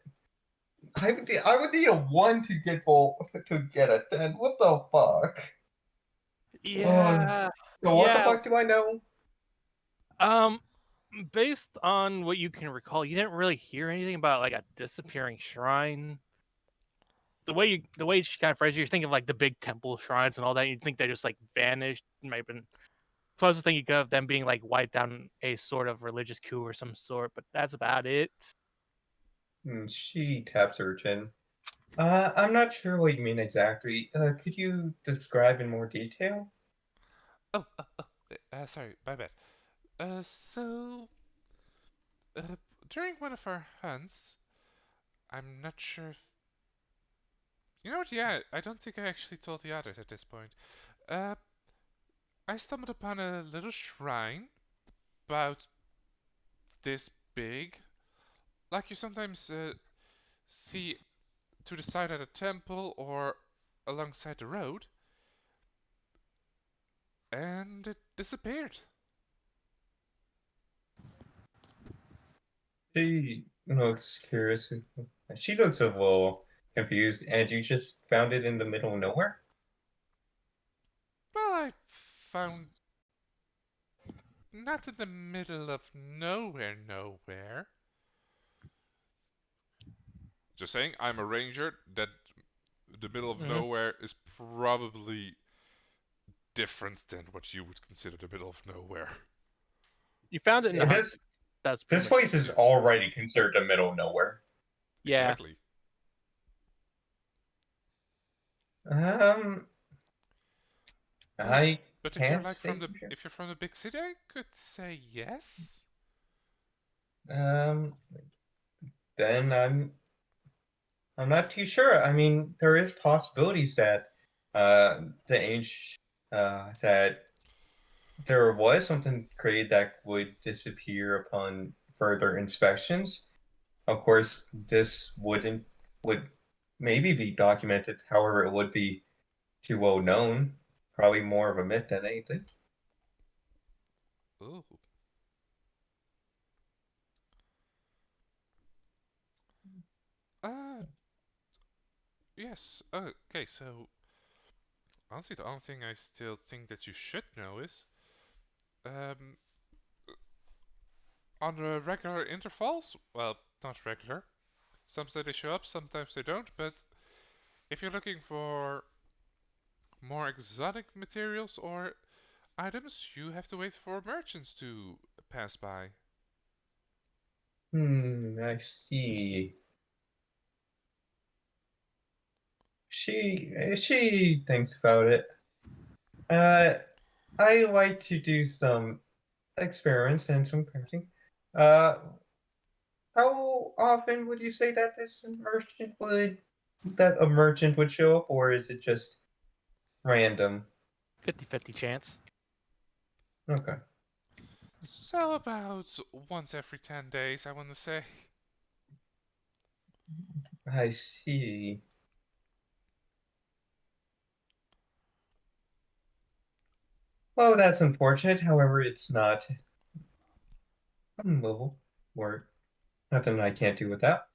I would need a 1 to get a 10. What the fuck? Yeah. So what the Yeah. fuck do I know? Based on what you can recall, you didn't really hear anything about like a disappearing shrine. The way she kind of phrased it, you're thinking of like the big temple shrines and all that. You'd think they just like vanished. Might have been closest thing you could of them being like wiped down a sort of religious coup or some sort, but that's about it. She taps her chin. I'm not sure what you mean exactly. Could you describe in more detail? Sorry, my bad. So, during one of our hunts, I'm not sure if... You know what, yeah, I don't think I actually told the others at this point. Uh, I stumbled upon a little shrine, about this big, like you sometimes see to the side at a temple or alongside the road, and it disappeared. She looks curious. She looks a little confused, and you just found it in the middle of nowhere? Well, I found not in the middle of nowhere. Just saying, I'm a ranger. That the middle of Mhm. nowhere is probably different than what you would consider the middle of nowhere. You found it in the And hunt. this That's pretty this much place is already considered the middle of nowhere. yeah. Exactly. Um, I But if you're can't like say from the for sure. if you're from the big city, I could say yes. Um, then I'm not too sure. I mean, there is possibilities that the age that there was something created that would disappear upon further inspections. Of course, this would maybe be documented. However, it would be too well known. Probably more of a myth than anything. Ooh. Uh, yes. Okay, so honestly, the only thing I still think that you should know is, um, on the regular intervals. Well, not regular. Sometimes they show up, sometimes they don't. But if you're looking for more exotic materials or items, you have to wait for merchants to pass by. I see. She thinks about it. Uh, I like to do some experiments and some crafting. Uh, how often would you say that that a merchant would show up, or is it just random? 50-50 chance. Okay, So about once every 10 days, I want to say. I see. Well, that's unfortunate. However, it's not unmovable, or nothing I can't do with that.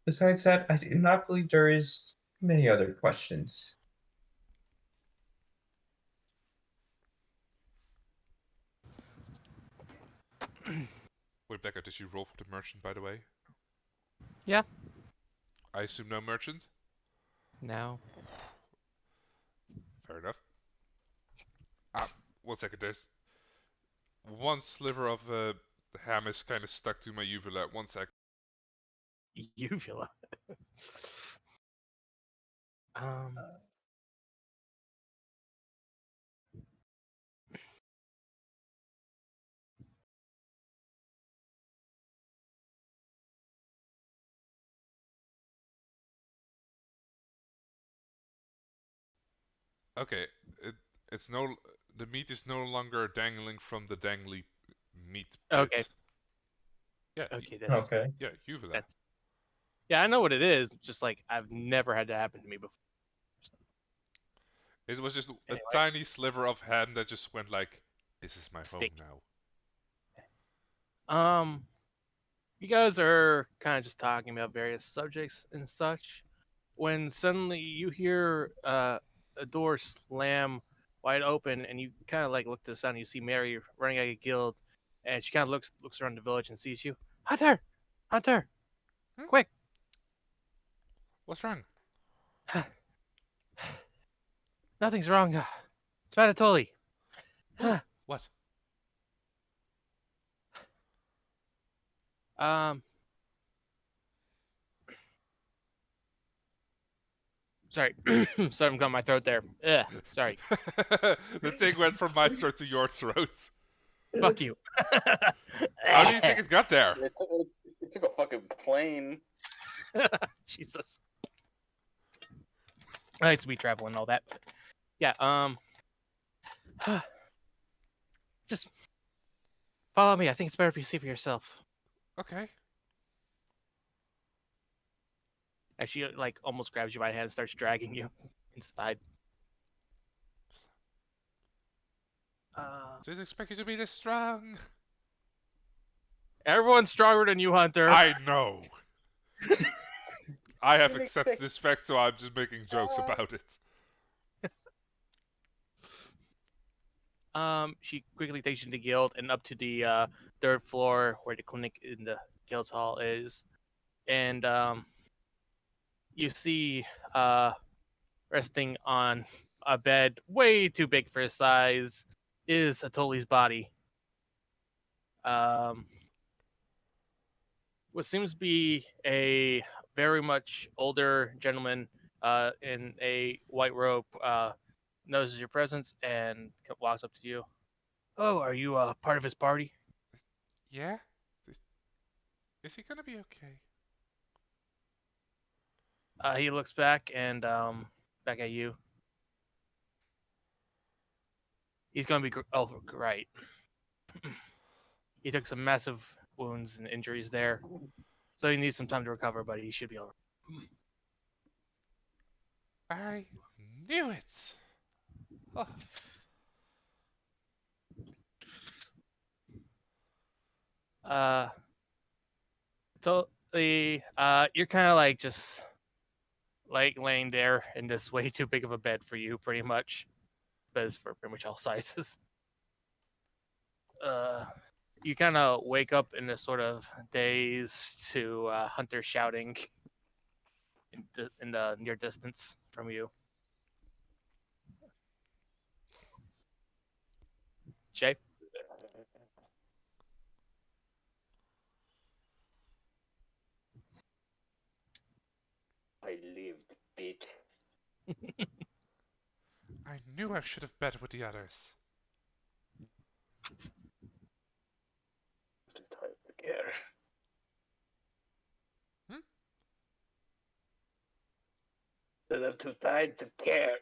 Besides that, I do not believe there is many other questions. Wait, Becca, did you roll for the merchant, by the way? Yeah. I assume no merchant? No. Fair enough. Ah, 1 second, there's one sliver of ham is kind of stuck to my uvula. 1 sec. Uvula. um. Okay, it's no. The meat is no longer dangling from the dangly meat Okay. bits. Yeah. Okay, that's Okay. Yeah, uvula. that's. Yeah, I know what it is. Just like I've never had that happen to me before. It was just a Anyway. tiny sliver of ham that just went like, "This is my Stick. home now." You guys are kind of just talking about various subjects and such, when suddenly you hear a door slam wide open, and you kind of like look to the side, and you see Mary running out of guild, and she kind of looks around the village and sees you. Hunter, Hunter, Hmm? quick! What's wrong? Nothing's wrong. It's Ratatouille. What? Um. Sorry, something got in my throat there. Ugh, sorry. The thing went from my throat to your throat. Fuck you. How do you think it got there? It took a fucking plane. Jesus. I like speed travel and all that. Yeah, just follow me. I think it's better if you see for yourself. Okay. And she like almost grabs you by the hand and starts dragging you inside. Didn't expect you to be this strong. Everyone's stronger than you, Hunter. I know. I have Didn't accepted expect- this fact, so I'm just making jokes about it. She quickly takes you to the guild and up to the third floor where the clinic in the guild's hall is, and you see resting on a bed way too big for his size is Atoli's body. What seems to be a very much older gentleman in a white robe notices your presence and walks up to you. Oh, are you part of his party? Yeah? Is he gonna be okay? He looks back and back at you. He's gonna be right. He took some massive wounds and injuries there, so he needs some time to recover, but he should be alright. I knew it! Oh, You're kind of like just like laying there in this way too big of a bed for you, pretty much. But it's for pretty much all sizes. You kind of wake up in a sort of daze to Hunter shouting in the near distance from you. Shay? I lived, bitch. I knew I should have bet with the others. Too tired to care. Said I'm too tired to care.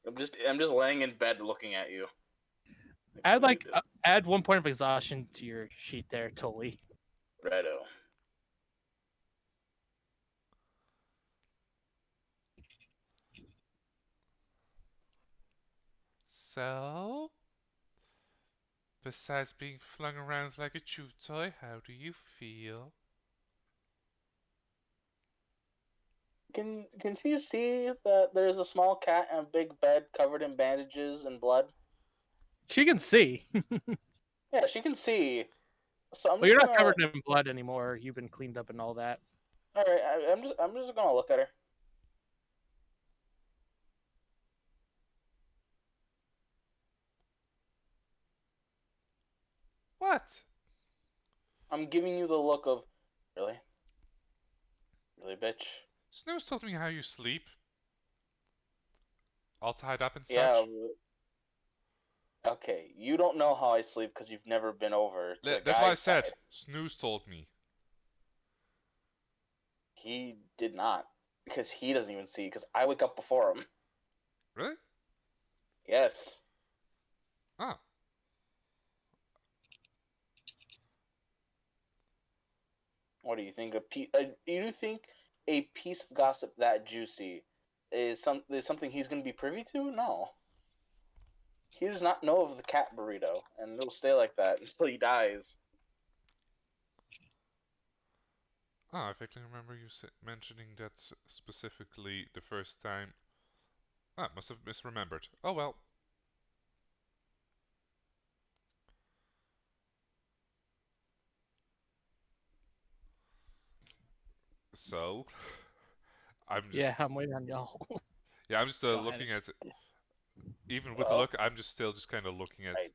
I'm just laying in bed looking at you. Add add 1 point of exhaustion to your sheet there, Totally. Righto. So? Besides being flung around like a chew toy, how do you feel? Can she see that there's a small cat and a big bed covered in bandages and blood? She can see. Yeah, she can see. So I'm Well, you're just not gonna, covered in blood anymore. You've been cleaned up and all that. All right, I'm just gonna look at her. What? I'm giving you the look of, really, really, bitch. Snooze told me how you sleep. All tied up and such. Yeah. Okay, you don't know how I sleep because you've never been over to the That's why I guy's said. side. Snooze told me. He did not. because he doesn't even see. Because I wake up before him. Really? Yes. Oh. What do you think? You think a piece of gossip that juicy is something he's going to be privy to? No. He does not know of the cat burrito, and it'll stay like that until he dies. Oh, I vaguely remember you mentioning that specifically the first time. Ah, must have misremembered. Oh well. So, I'm just Yeah, I'm waiting on y'all. yeah, I'm just Go ahead. looking at it. Even with the Well, look, I'm just still just kind of looking at I-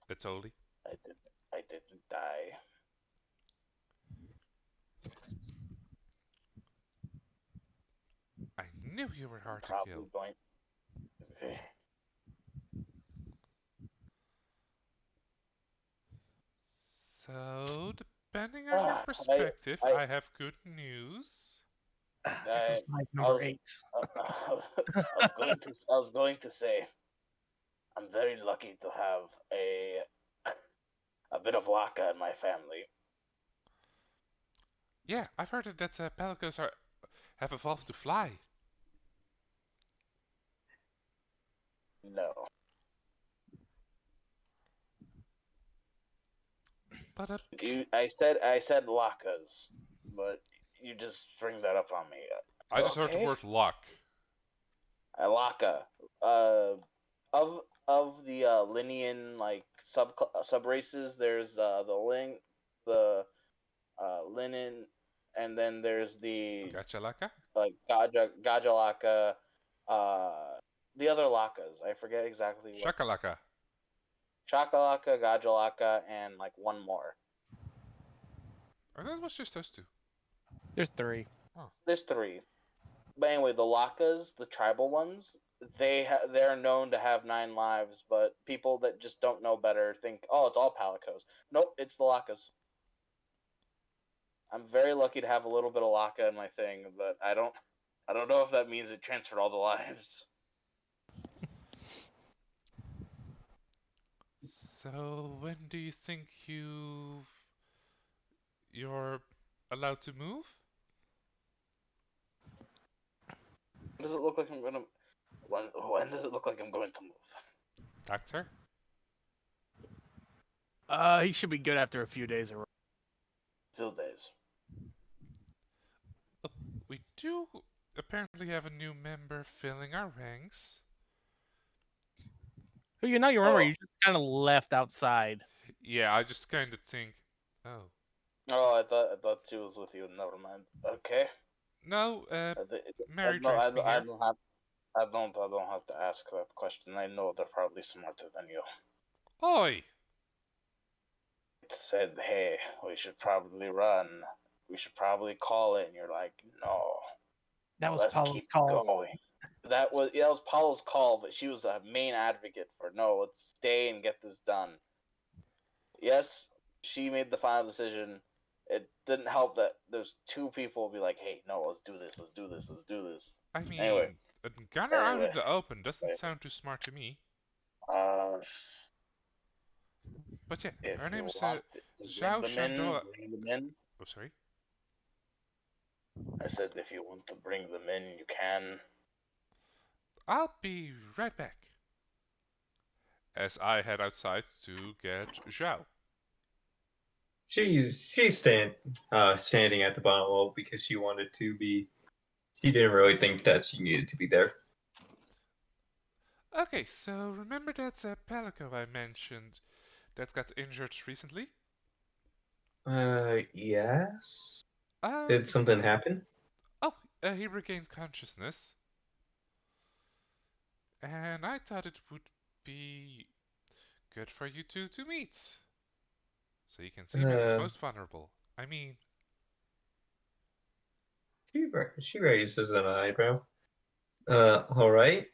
it totally. I didn't die. I knew you were hard to Probably kill. going. So, depending on your I, perspective, I, I have good news. There goes knife I number was, 8. I was going to say, I'm very lucky to have a bit of Laka in my family. Yeah, I've heard that pelicans have evolved to fly. No, But I said Lakas, but you just bring that up on me. I just heard the Okay. word luck. Laka, of the Linian like sub races, there's the Linen, and then there's the Gachalaka? like Gajalaka, the other Lakas. I forget exactly what. Shakalaka. Chakalaka, Gajalaka, and like one more. Or that was just those two. There's 3. There's 3. But anyway, the Lakas, the tribal ones, they're known to have 9 lives, but people that just don't know better think, oh, it's all Palicos. Nope, it's the Lakas. I'm very lucky to have a little bit of Laka in my thing, but I don't know if that means it transferred all the lives. So when do you think you're allowed to move? Does it look like I'm gonna? When does it look like I'm going to move? Doctor? He should be good after a few days of. Few days. We do apparently have a new member filling our ranks. Who you remember? Oh. You just kind of left outside. Yeah, I just kind of think, oh. Oh, I thought she was with you. Never mind. Okay. No, Mary no, dragged me I here. don't have. I don't have to ask that question. I know they're probably smarter than you. Oi! It said, "Hey, we should probably run. We should probably call it." And you're like, "No, That was let's Paulo's keep call. going." That was Paulo's call, but she was a main advocate for no. Let's stay and get this done. Yes, she made the final decision. It didn't help that there's 2 people be like, "Hey, no, let's do this. Let's do this. Let's do this." I mean, Anyway. a gunner out Anyway. in the open doesn't Anyway. sound too smart to me. But yeah, If her you name's want to Zhao bring them in, Shandoa. bring them in. Oh, sorry. I said, if you want to bring them in, you can. I'll be right back. As I head outside to get Zhao. She's standing at the bottom wall because she wanted to be. She didn't really think that she needed to be there. Okay, so remember that Pelico I mentioned that got injured recently? Yes. Um, Did something happen? Oh, he regained consciousness. And I thought it would be good for you two to meet. So you can see me at its most vulnerable. I mean... She raises an eyebrow. Alright.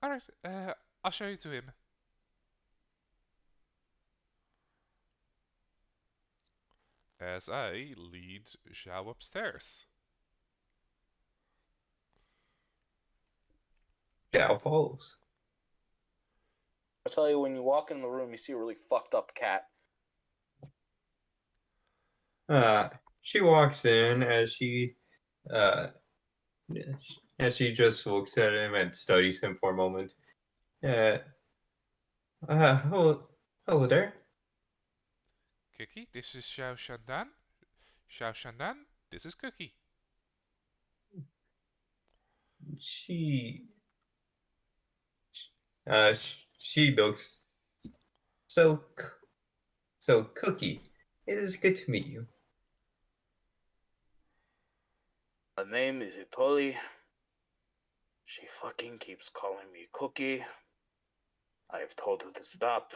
Alright, I'll show you to him. As I lead Zhao upstairs. Gal follows. I tell you, when you walk in the room, you see a really fucked up cat. She walks in uh, as she just looks at him and studies him for a moment. Uh, hello there. Cookie, this is Xiao Shandan. Xiao Shandan, this is Cookie. She, she looks so, so Cookie. It is good to meet you. Her name is Itoli. She fucking keeps calling me Cookie. I've told her to stop.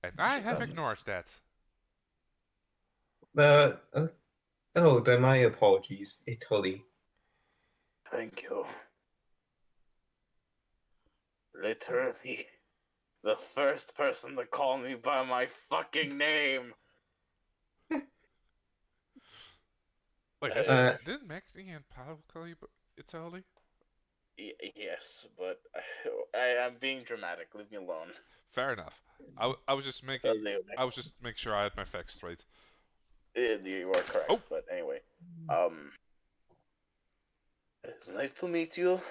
And I She have doesn't. ignored that. Oh, then my apologies, Italy. Thank you. Literally, the first person to call me by my fucking name. Wait, didn't Magni and Paolo call you Italy? Yes, but I'm being dramatic. Leave me alone. Fair enough. I was just making sure I had my facts straight. You are correct. Oh. But anyway, it's nice to meet you.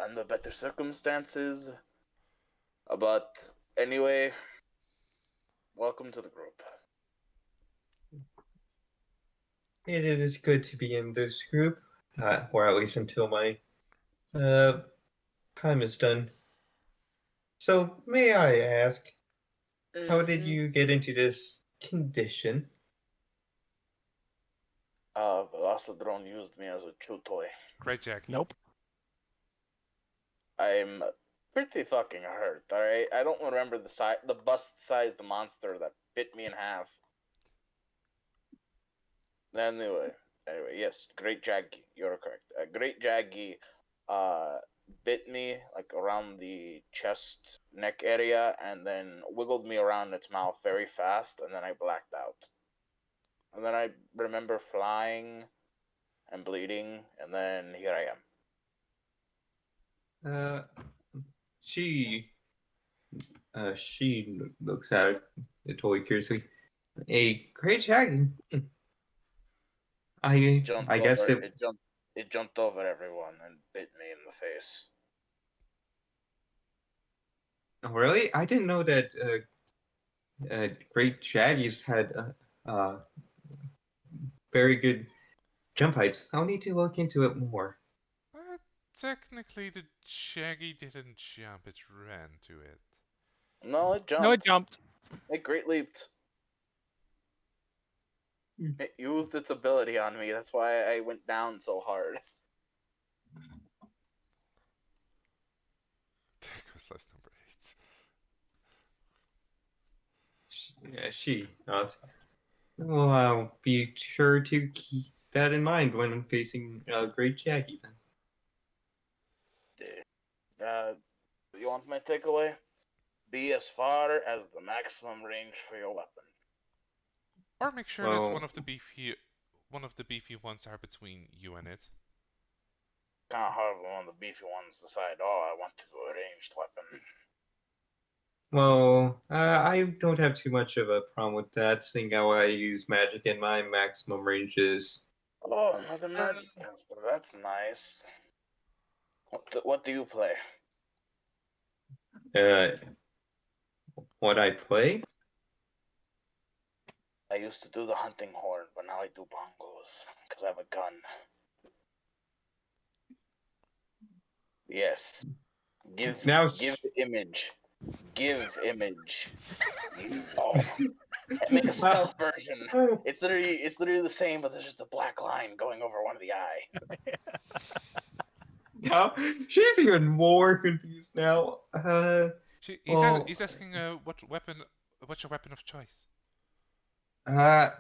Under better circumstances. But anyway, welcome to the group. It is good to be in this group, or at least until my time is done. So, may I ask, how did you get into this condition? Velocodrome used me as a chew toy. Great, Jack. Nope. I'm pretty fucking hurt. All right, I don't remember the bust-sized monster that bit me in half. Anyway, yes, Great Jaggy, you're correct. Great Jaggy, bit me like around the chest, neck area, and then wiggled me around its mouth very fast, and then I blacked out. And then I remember flying and bleeding, and then here I am. She looks at it totally curiously. A great dragon. I guess It jumped over everyone and bit me in the face. Really? I didn't know that great jaggies had very good jump heights. I'll need to look into it more. Technically, the Shaggy didn't jump, it ran to it. No, it jumped. No, it jumped. It great leaped. It used its ability on me. That's why I went down so hard. There goes last number 8. Yeah, she not. Well, I'll be sure to keep that in mind when I'm facing Great Jaggy then. You want my takeaway? Be as far as the maximum range for your weapon. Or make sure that one of the beefy ones are between you and it. Kind of hard when one of the beefy ones decide, oh, I want to go a ranged weapon. Well, I don't have too much of a problem with that, seeing how I use magic and my maximum range is. Oh, another magic caster. That's nice. What do you play? What I play? I used to do the hunting horn, but now I do bongos because I have a gun. Yes. Give image. Give image. Oh. Make a stealth version. It's literally the same, but there's just a black line going over one of the eye. Now she's even more confused now. He's asking what's your weapon of choice? I'm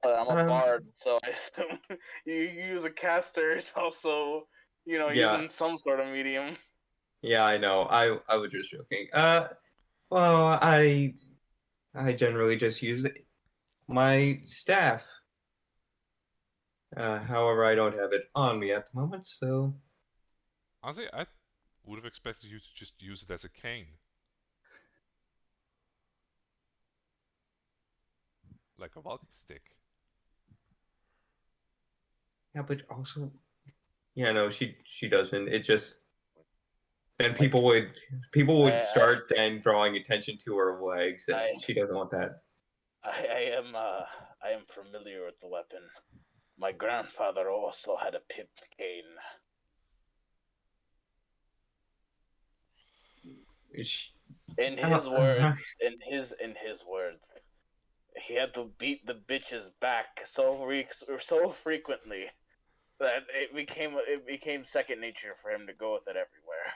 a bard, so I assume you use a caster is also, using some sort of medium. Yeah, I know. I was just joking. Well, I generally just use my staff. However, I don't have it on me at the moment, so. Honestly, would have expected you to just use it as a cane. Like a walking stick. Yeah, but also, yeah, no, she doesn't. It just then people would start then drawing attention to her legs, and I- she doesn't want that. I am familiar with the weapon. My grandfather also had a pip cane. She, In uh, his words, in his words, he had to beat the bitches back so frequently that it became second nature for him to go with it everywhere.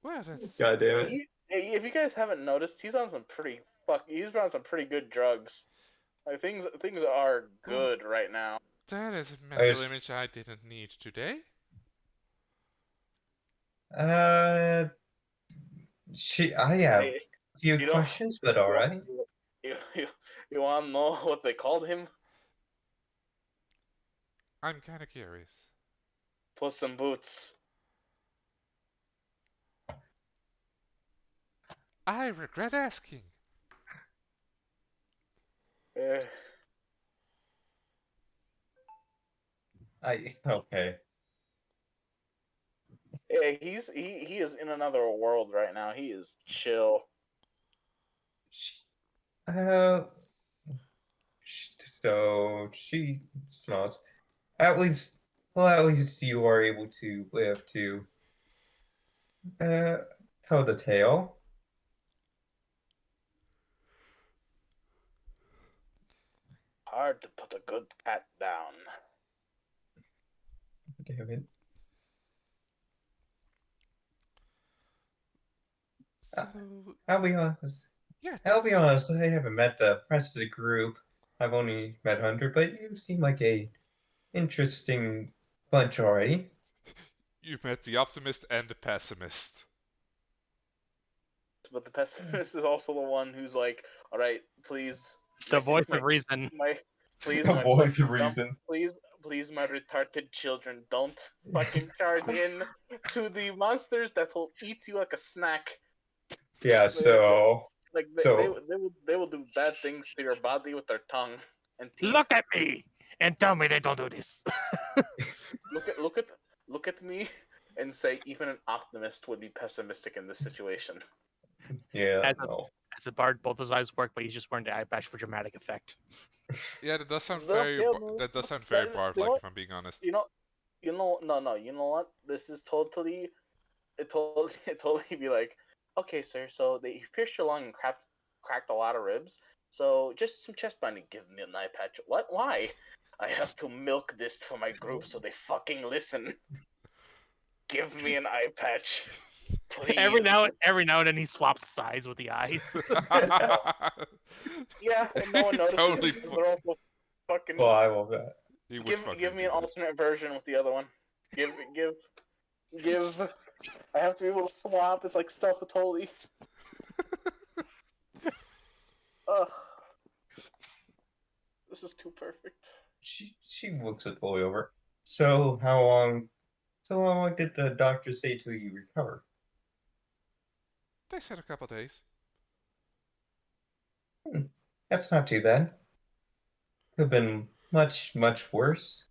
Well, that's... God damn it. If you guys haven't noticed, he's on some pretty good drugs. Like things are good right now. That is a mental s- image I didn't need today. I have Hey, a few you know, questions, but all right. You want to know what they called him? I'm kinda curious. Puss in Boots. I regret asking. Eh, Okay. yeah, he is in another world right now. He is chill. Uh, so she smiles. At least, well, at least you are able to live to uh tell the tale. Hard to put a good cat down. Damn it. So, I'll be honest. yeah, I'll be honest. I haven't met the rest of the group. I've only met Hunter, but you seem like a interesting bunch already. you met the optimist and the pessimist. But the pessimist is also the one who's like, "All right, please, The my- voice my- of reason. please, The my voice of fucking dumb- reason. please, my retarded children, don't fucking charge in to the monsters that will eat you like a snack. Yeah. So. Like So- they will do bad things to your body with their tongue and teeth. Look at me and tell me they don't do this. Look at me and say even an optimist would be pessimistic in this situation. Yeah. As a- No. As a bard, both his eyes work, but he's just wearing the eye patch for dramatic effect. Yeah, that does sound Well, very yeah, that does sound very you bard-like, know if I'm being honest. You know, you know what? This is totally, it totally be like, okay, sir. So they pierced your lung and cracked a lot of ribs. So just some chest binding. Give me an eye patch. What? Why? I have to milk this for my group so they fucking listen. Give me an eye patch, please. Every now and then he swaps sides with the eyes. Yeah, and no one notices. Totally because they're also fucking. Well, I will bet. He would Give fucking me do an that. alternate version with the other one. Give. I have to be able to swap. It's like stuff totally. Ugh. This is too perfect. She looks it fully over. So how long? So how long did the doctor say till you recover? They said a couple days. That's not too bad. Could have been much, much worse.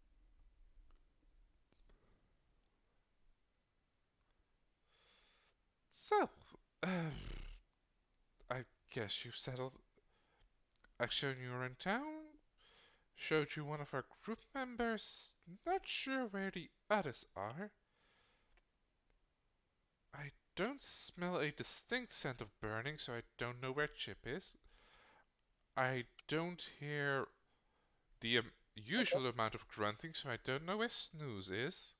So, I guess you've settled. I've shown you around town. Showed you one of our group members. Not sure where the others are. I don't smell a distinct scent of burning, so I don't know where Chip is. I don't hear the usual amount of grunting, so I don't know where Snooze is.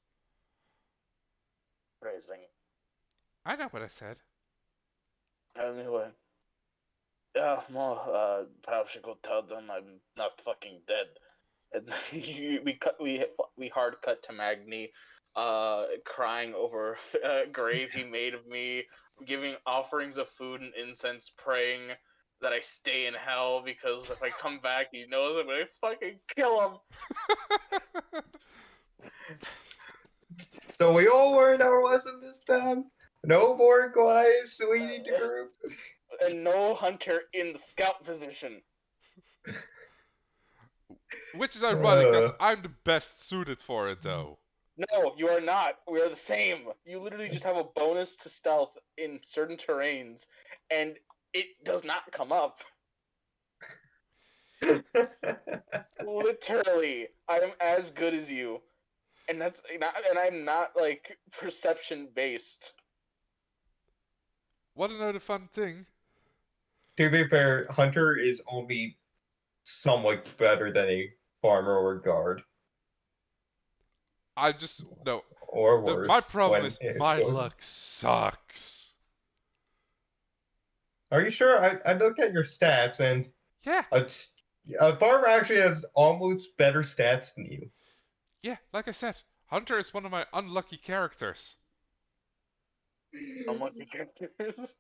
Phrasing. I know what I said. Anyway. Yeah, well, perhaps you could tell them I'm not fucking dead. And we hard cut to Magni, crying over a grave he made of me, giving offerings of food and incense, praying that I stay in hell because if I come back, he knows I'm gonna fucking kill him. So we all learned our lesson this time. No more Goliath leading the group. And no hunter in the scout position. Which is ironic, because Uh. I'm the best suited for it, though. No, you are not. We are the same. You literally just have a bonus to stealth in certain terrains, and it does not come up. Literally, I am as good as you, and I'm not like perception based. Want to know the fun thing? To be fair, Hunter is only somewhat better than a farmer or guard, I just no. or worse. My problem when is it my shows- luck sucks. Are you sure? I looked at your stats, and Yeah, a farmer actually has almost better stats than you. yeah. Like I said, Hunter is one of my unlucky characters. Unlucky characters.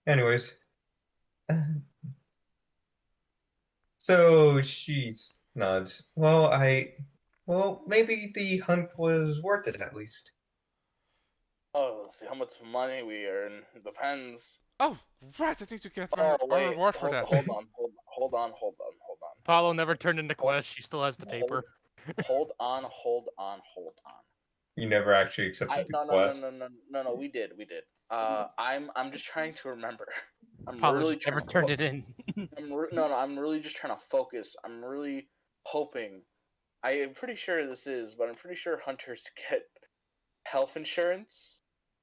Anyways. So she's nods. Well, maybe the hunt was worth it at least. Oh, let's see how much money we earn. Depends. Oh, right. I need to get my Oh wait, reward for hold, that. hold on. Apollo never turned into Quest. She still has the paper. Hold on. You never actually accepted the quest. No. We did. I'm just trying to remember. I'm Apollo really just never trying to turned it in. I'm really just trying to focus. I'm really hoping. I am pretty sure this is, but I'm pretty sure hunters get health insurance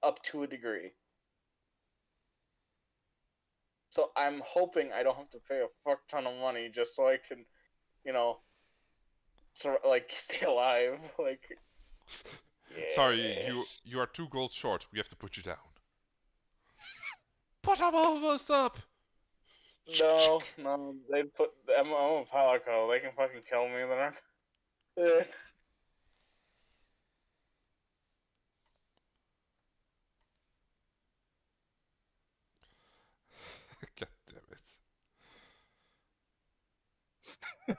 up to a degree. So I'm hoping I don't have to pay a fuck ton of money just so I can, stay alive. Sorry, yes. you are 2 gold short. We have to put you down. But I'm almost up. No, they put. I'm a Palico. They can fucking kill me. They're not. God damn it.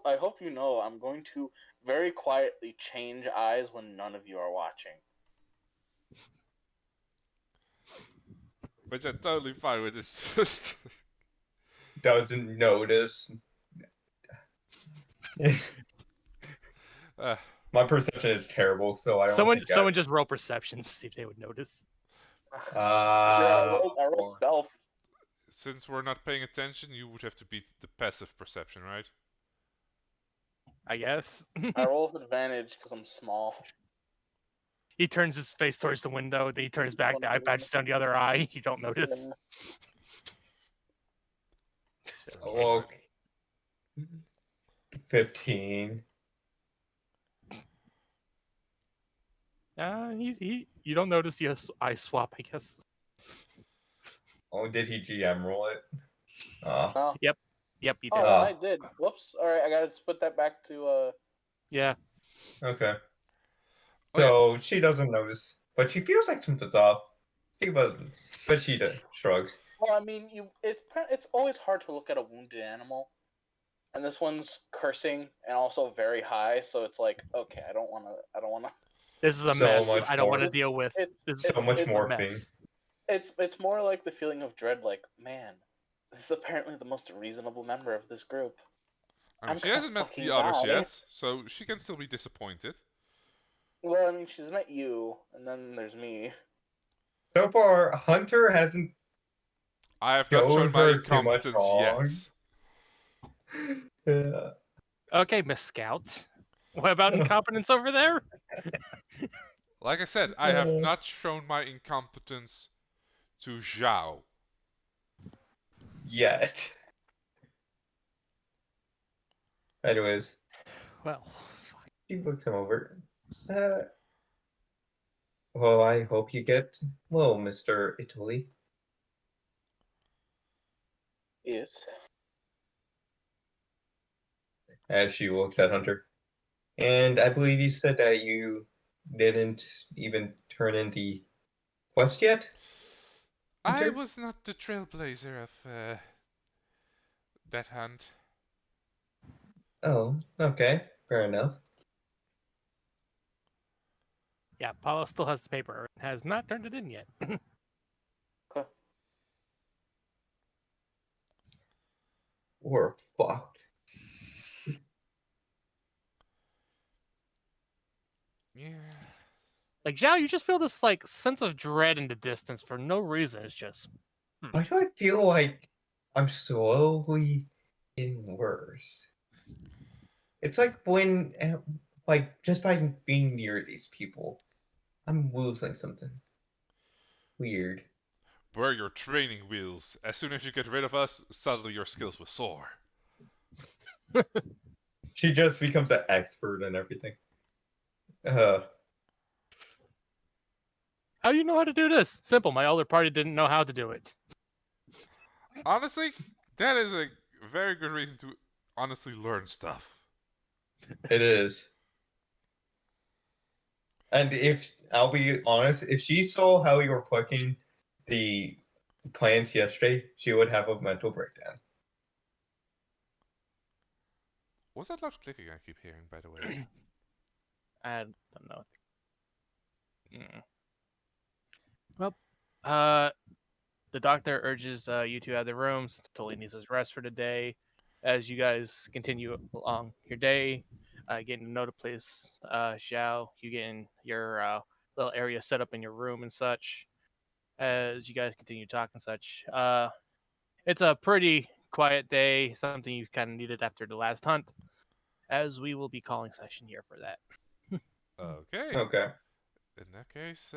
I hope you know I'm going to very quietly change eyes when none of you are watching. Which I'm totally fine with. It's just Doesn't notice. My perception is terrible, so I don't think Someone just roll perception to see if they would notice. I roll stealth. since we're not paying attention, you would have to beat the passive perception, right? I guess. I roll with advantage because I'm small. He turns his face towards the window, then he turns back, the eye patch is down the other eye. You don't notice. Well, 15. You don't notice the eye swap, I guess. Oh, did he GM roll it? Oh, Yep, you did. oh I did. Whoops. All right, I gotta put that back to. Yeah. Okay. Oh, yeah. So she doesn't notice, but she feels like something's off. But she shrugs. Well, I mean, it's always hard to look at a wounded animal, and this one's cursing and also very high. So it's like, okay, I don't wanna. This is a So mess. much I don't more. want to deal with. It's This So much is a morphine. mess. it's more like the feeling of dread. Like, man, this is apparently the most reasonable member of this group. I mean, I'm she gonna hasn't met fucking the others die. yet, so she can still be disappointed. Well, I mean, she's met you, and then there's me. So far, Hunter hasn't. I have not shown Showed my her too much incompetence wrong. yet. Okay, Miss Scout. What about incompetence over there? Like I said, I have not shown my incompetence to Zhao. Yet. Anyways, Well, she looks him over. Well, I hope you get well, Mr. Italy. Yes. As she looks at Hunter. And I believe you said that you didn't even turn in the quest yet? I Hunter? was not the trailblazer of that hunt. Oh, okay. Fair enough. Yeah, Paulo still has the paper and has not turned it in yet. We're fucked. Yeah. Like Zhao, you just feel this like sense of dread in the distance for no reason. It's just Why do I feel like I'm slowly getting worse? It's like when, like, just by being near these people, I'm losing something weird. We're your training wheels. As soon as you get rid of us, suddenly your skills will soar. She just becomes an expert in everything. Uh, how do you know how to do this? Simple. My other party didn't know how to do it. Honestly, that is a very good reason to honestly learn stuff. it is. And if I'll be honest, if she saw how you were clicking the plans yesterday, she would have a mental breakdown. What's that loud clicking I keep hearing, by the way? I don't know. Well, uh, the doctor urges you two out of the room since Tully needs his rest for the day. As you guys continue along your day, getting to know the place, Xiao, you getting your little area set up in your room and such. As you guys continue to talk and such, it's a pretty quiet day, something you kind of needed after the last hunt. As we will be calling session here for that. Okay. Okay. In that case,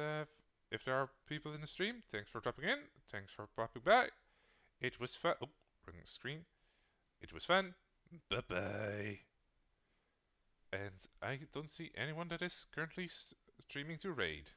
if there are people in the stream, thanks for dropping in. Thanks for popping by. It was fun. Oh, wrong screen. It was fun. Bye bye. And I don't see anyone that is currently streaming to raid.